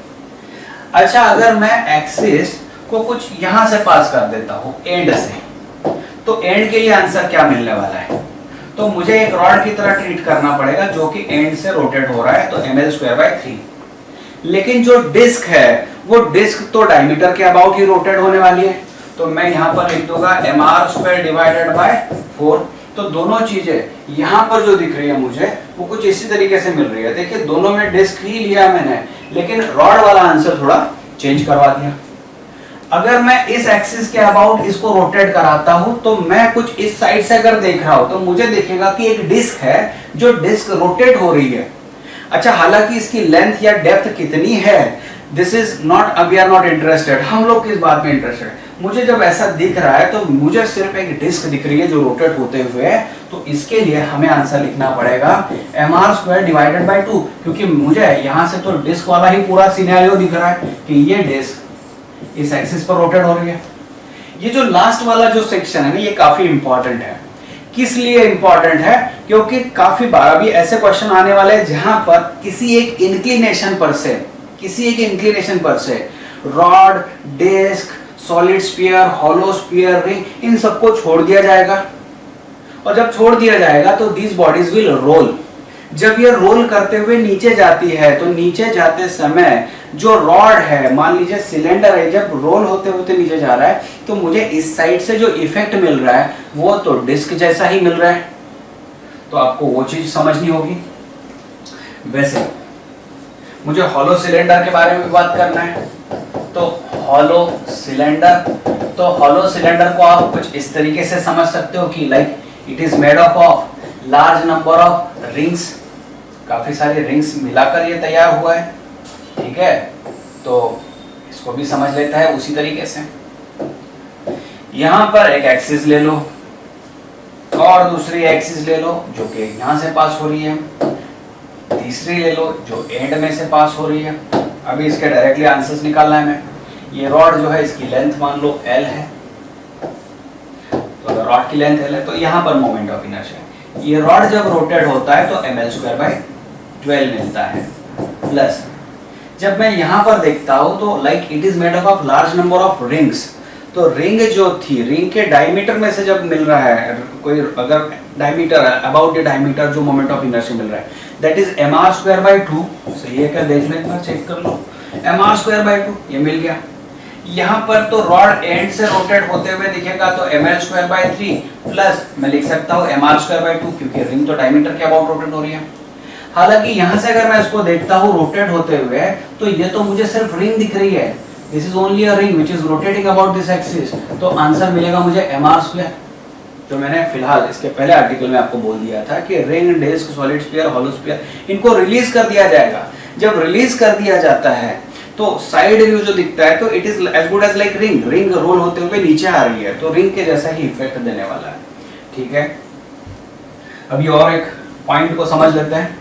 अच्छा, अगर मैं एक्सिस को कुछ यहां से पास कर देता हूं एंड से, तो एंड के लिए आंसर क्या मिलने वाला है? तो मुझे एक रॉड की तरह ट्रीट करना पड़ेगा जो कि एंड से रोटेट हो रहा है, तो ml² बाय 3। लेकिन जो डिस्क है वो डिस्क तो डायमीटर के अबाउट ही रोटेट होने वाली है, तो मैं यहाँ पर लिख दूंगा mr² डिवाइडेड बाय 4। तो दोनों चीजें यहाँ पर जो दिख रही है मुझे वो कुछ इसी तरीके से मिल रही है। देखिए दोनों में डिस्क ही लिया मैंने, लेकिन रॉड वाला आंसर थोड़ा चेंज करवा दिया। अगर मैं इस एक्सिस के अबाउट इसको रोटेट कराता हूं तो मैं कुछ इस साइड से अगर देख रहा हूं तो मुझे दिखेगा कि एक डिस्क है जो डिस्क रोटेट हो रही है। अच्छा, हालांकि इसकी लेंथ या डेप्थ कितनी है this is not, we are not interested. हम लोग किस बात में इंटरेस्टेड? मुझे जब ऐसा दिख रहा है तो मुझे सिर्फ एक डिस्क दिख रही है जो रोटेट होते हुए है, तो इसके लिए हमें आंसर लिखना पड़ेगा mr² डिवाइडेड बाय 2, क्योंकि मुझे यहाँ से तो डिस्क वाला ही पूरा सिनेरियो दिख रहा है कि ये डिस्क इस एक्सिस पर रोटेट हो रही है। ये जो लास्ट वाला जो सेक्शन है ना ये काफी इंपॉर्टेंट है। किस लिए इंपॉर्टेंट है? क्योंकि काफी बार अभी ऐसे क्वेश्चन आने वाले हैं जहां पर किसी एक इंक्लिनेशन पर से rod, disc, solid sphere, hollow sphere, ring इन सबको छोड़ दिया जाएगा। और जब छोड़ दिया जाएगा तो दीज बॉडीज विल रोल। जब ये रोल करते हुए नीचे जाती है तो नीचे जाते समय जो रॉड है, मान लीजिए सिलेंडर है, जब रोल होते होते नीचे जा रहा है तो मुझे इस साइड से जो इफेक्ट मिल रहा है वो तो डिस्क जैसा ही मिल रहा है। तो आपको वो चीज समझनी होगी। वैसे मुझे हॉलो सिलेंडर के बारे में बात करना है, तो हॉलो सिलेंडर को आप कुछ इस तरीके से समझ सकते हो कि like it is made of large number of rings. काफी सारे रिंग्स मिलाकर ये तैयार हुआ है। ठीक है, तो इसको भी समझ लेता है उसी तरीके से। यहां पर एक एक्सिस ले लो और दूसरी एक्सिस ले लो जो कि यहां से पास हो रही है, तीसरी ले लो जो एंड में से पास हो रही है। अभी इसके डायरेक्टली आंसर्स निकालना है हमें। ये रॉड जो है इसकी लेंथ मान लो L है, तो अगर रॉड की लेंथ L है तो यहाँ पर मोमेंट ऑफ इनर्शिया, ये रॉड जब रोटेट होता है तो ml² बाय 12 मिलता है। प्लस जब मैं यहाँ पर देखता हूँ तो like it is made up of large number of rings, तो रिंग जो थी, रिंग के डायमीटर में से जब मिल रहा है कोई, अगर डायमीटर है अबाउट द डायमीटर जो मोमेंट ऑफ इनर्शिया मिल रहा है दैट इज mr² बाय 2। सही है क्या? देख लो एक बार, चेक कर लो। mr² बाय 2 ये मिल गया। यहाँ पर तो रॉड एंड से रोटेट होते हुए दिखेगा तो ml² बाय 3 प्लस मैं लिख सकता हूँ mr² बाय 2, क्योंकि रिंग तो डायमीटर के अबाउट रोटेट हो रही है। हालांकि यहाँ से अगर मैं इसको देखता हूँ रोटेट होते हुए तो ये तो मुझे सिर्फ रिंग दिख रही है। This is only a ring which is rotating about this axis, तो आंसर मिलेगा मुझे mr²। जो मैंने फिलहाल इसके पहले आर्टिकल में आपको बोल दिया था कि ring, disc, solid sphere, hollow sphere इनको रिलीज कर दिया जाएगा। जब रिलीज कर दिया जाता है तो साइड व्यू जो दिखता है तो it is as good as like ring, ring roll होते हुए नीचे आ रही है, तो रिंग के जैसा ही इफेक्ट देने वाला है। ठीक है, अभी और एक पॉइंट को समझ लेते हैं।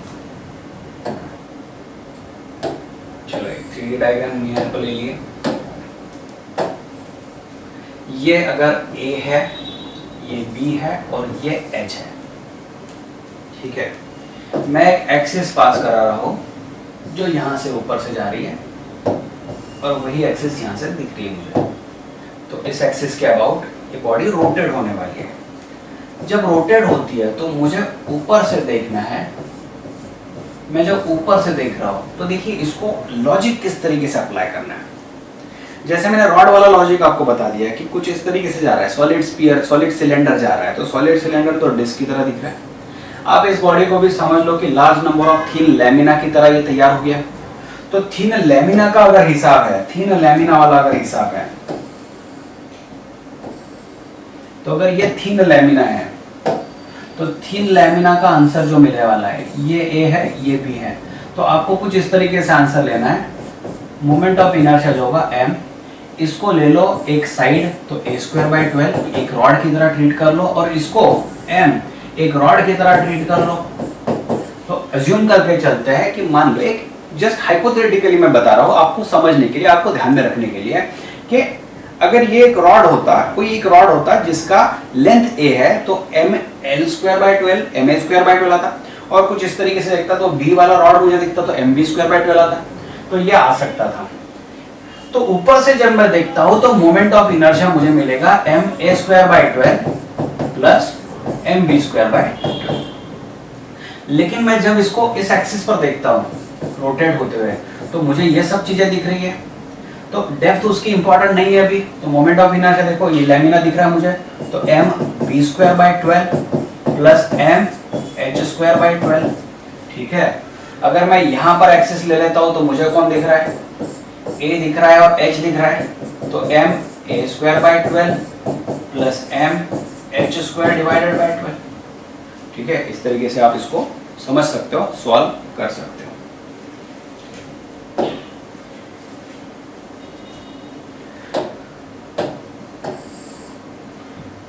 चलो एक 3D डायग्राम यहाँ को ले लिए। ये अगर A है, ये B है और ये H है। ठीक है, मैं एक एक्सिस पास करा रहा हूं जो यहां से ऊपर से जा रही है और वही एक्सिस यहां से दिख रही है मुझे। तो इस एक्सिस के अबाउट ये बॉडी रोटेट होने वाली है। जब रोटेट होती है तो मुझे ऊपर से देखना है। मैं जब ऊपर से देख रहा हूं तो देखिए इसको लॉजिक किस तरीके से अप्लाई करना है। जैसे मैंने रॉड वाला लॉजिक आपको बता दिया कि कुछ इस तरीके से जा रहा है, सॉलिड स्फीयर, सॉलिड सिलेंडर जा रहा है, तो सॉलिड सिलेंडर तो डिस्क की तरह दिख रहा है। आप इस बॉडी को भी समझ लो कि large number of thin lamina की तरह ये तैयार हो गया। तो थिन लैमिना का अगर हिसाब है, थिन लैमिना वाला अगर हिसाब है, तो अगर ये थिन लैमिना है तो थिन लैमिना का आंसर जो मिलने वाला है, ये A है, ये B है। तो आपको कुछ इस तरीके से आंसर लेना है। मोमेंट ऑफ इनर्शिया जो होगा m, इसको ले लो एक साइड, तो a²/12 एक रॉड की तरह ट्रीट कर लो, और इसको m एक रॉड की तरह ट्रीट कर लो। तो अज्यूम करके चलते हैं कि मान लो, एक जस्ट हाइपोथेटिकली मैं बता रहा हूं आपको समझने के लिए, आपको ध्यान में रखने के लिए, कि अगर ये एक रॉड होता, कोई एक रॉड होता जिसका लेंथ a है, तो ml²/12 ma²/12 आता, और कुछ इस तरीके से दिखता तो b वाला रॉड मुझे दिखता तो mb²/12 आता। तो ये आ सकता था। तो ऊपर से जब मैं देखता हूं तो मोमेंट ऑफ इनर्शिया मुझे मिलेगा ma² प्लस mb²। लेकिन मैं जब इसको इस एक्सिस पर देखता हूं रोटेट होते हुए, तो मुझे ये सब चीजें दिख रही है। तो डेप्थ उसकी इंपॉर्टेंट नहीं है अभी। तो मोमेंट ऑफ इनर्शिया देखो, ये लैमिना दिख रहा है मुझे, तो mb²/12 प्लस mh²/12। ठीक है, अगर मैं यहां पर एक्सिस ले लेता हूं तो मुझे कौन दिख रहा है, A दिख रहा है और H दिख रहा है। तो ma²/12 प्लस mh²/12। ठीक है, इस तरीके से आप इसको समझ सकते हो, सॉल्व कर सकते हो।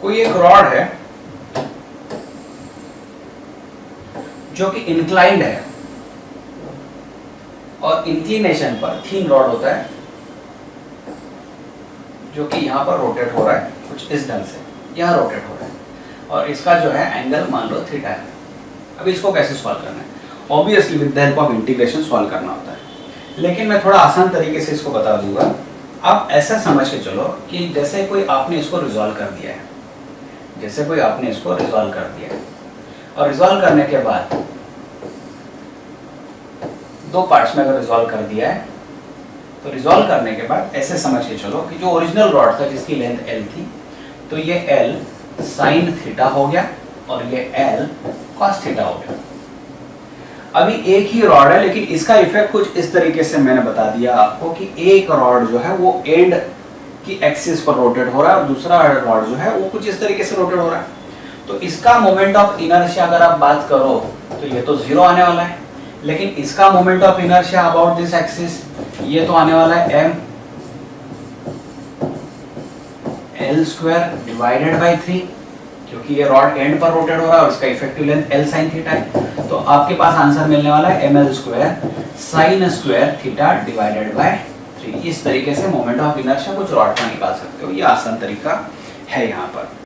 कोई एक रॉड है जो कि इंक्लाइंड है, और इंक्लिनेशन पर थिन रॉड होता है जो कि यहां पर रोटेट हो रहा है, कुछ इस ढंग से यहां रोटेट हो रहा है, और इसका जो है एंगल मान लो थीटा है। अब इसको कैसे सॉल्व करना है? Obviously with the help of integration solve करना होता है, लेकिन मैं थोड़ा आसान तरीके से इसको बता दूंगा। आप ऐसा समझ के चलो कि जैसे कोई आपने इसको रिजॉल्व कर दिया है, जैसे कोई आपने इसको रिजॉल्व कर दिया है, और रिजॉल्व करने के बाद दो पार्ट्स में अगर रिजॉल्व कर दिया है, तो रिजॉल्व करने के बाद ऐसे समझ के चलो कि जो ओरिजिनल रॉड था जिसकी लेंथ L थी, तो ये L sin थीटा हो गया और ये L cos थीटा हो गया। अभी एक ही रॉड है, लेकिन इसका इफेक्ट कुछ इस तरीके से मैंने बता दिया आपको कि एक रॉड जो है वो एंड की एक्सिस पर रोटेट हो रहा है और दूसरा रॉड जो है वो कुछ इस तरीके से रोटेट हो रहा है। तो इसका मोमेंट ऑफ इनर्शिया अगर आप बात करो तो ये तो 0 आने वाला है, लेकिन इसका moment of inertia about this axis ये तो आने वाला है m L²/3, क्योंकि ये रॉड एंड पर रोटेट हो रहा है और इसका effective length L sin theta है। तो आपके पास आंसर मिलने वाला है ml² sin² θ/3। इस तरीके से मोमेंट ऑफ इनर्शिया कुछ रॉड का निकाल सकते हो, ये आसान तरीका है यहाँ पर।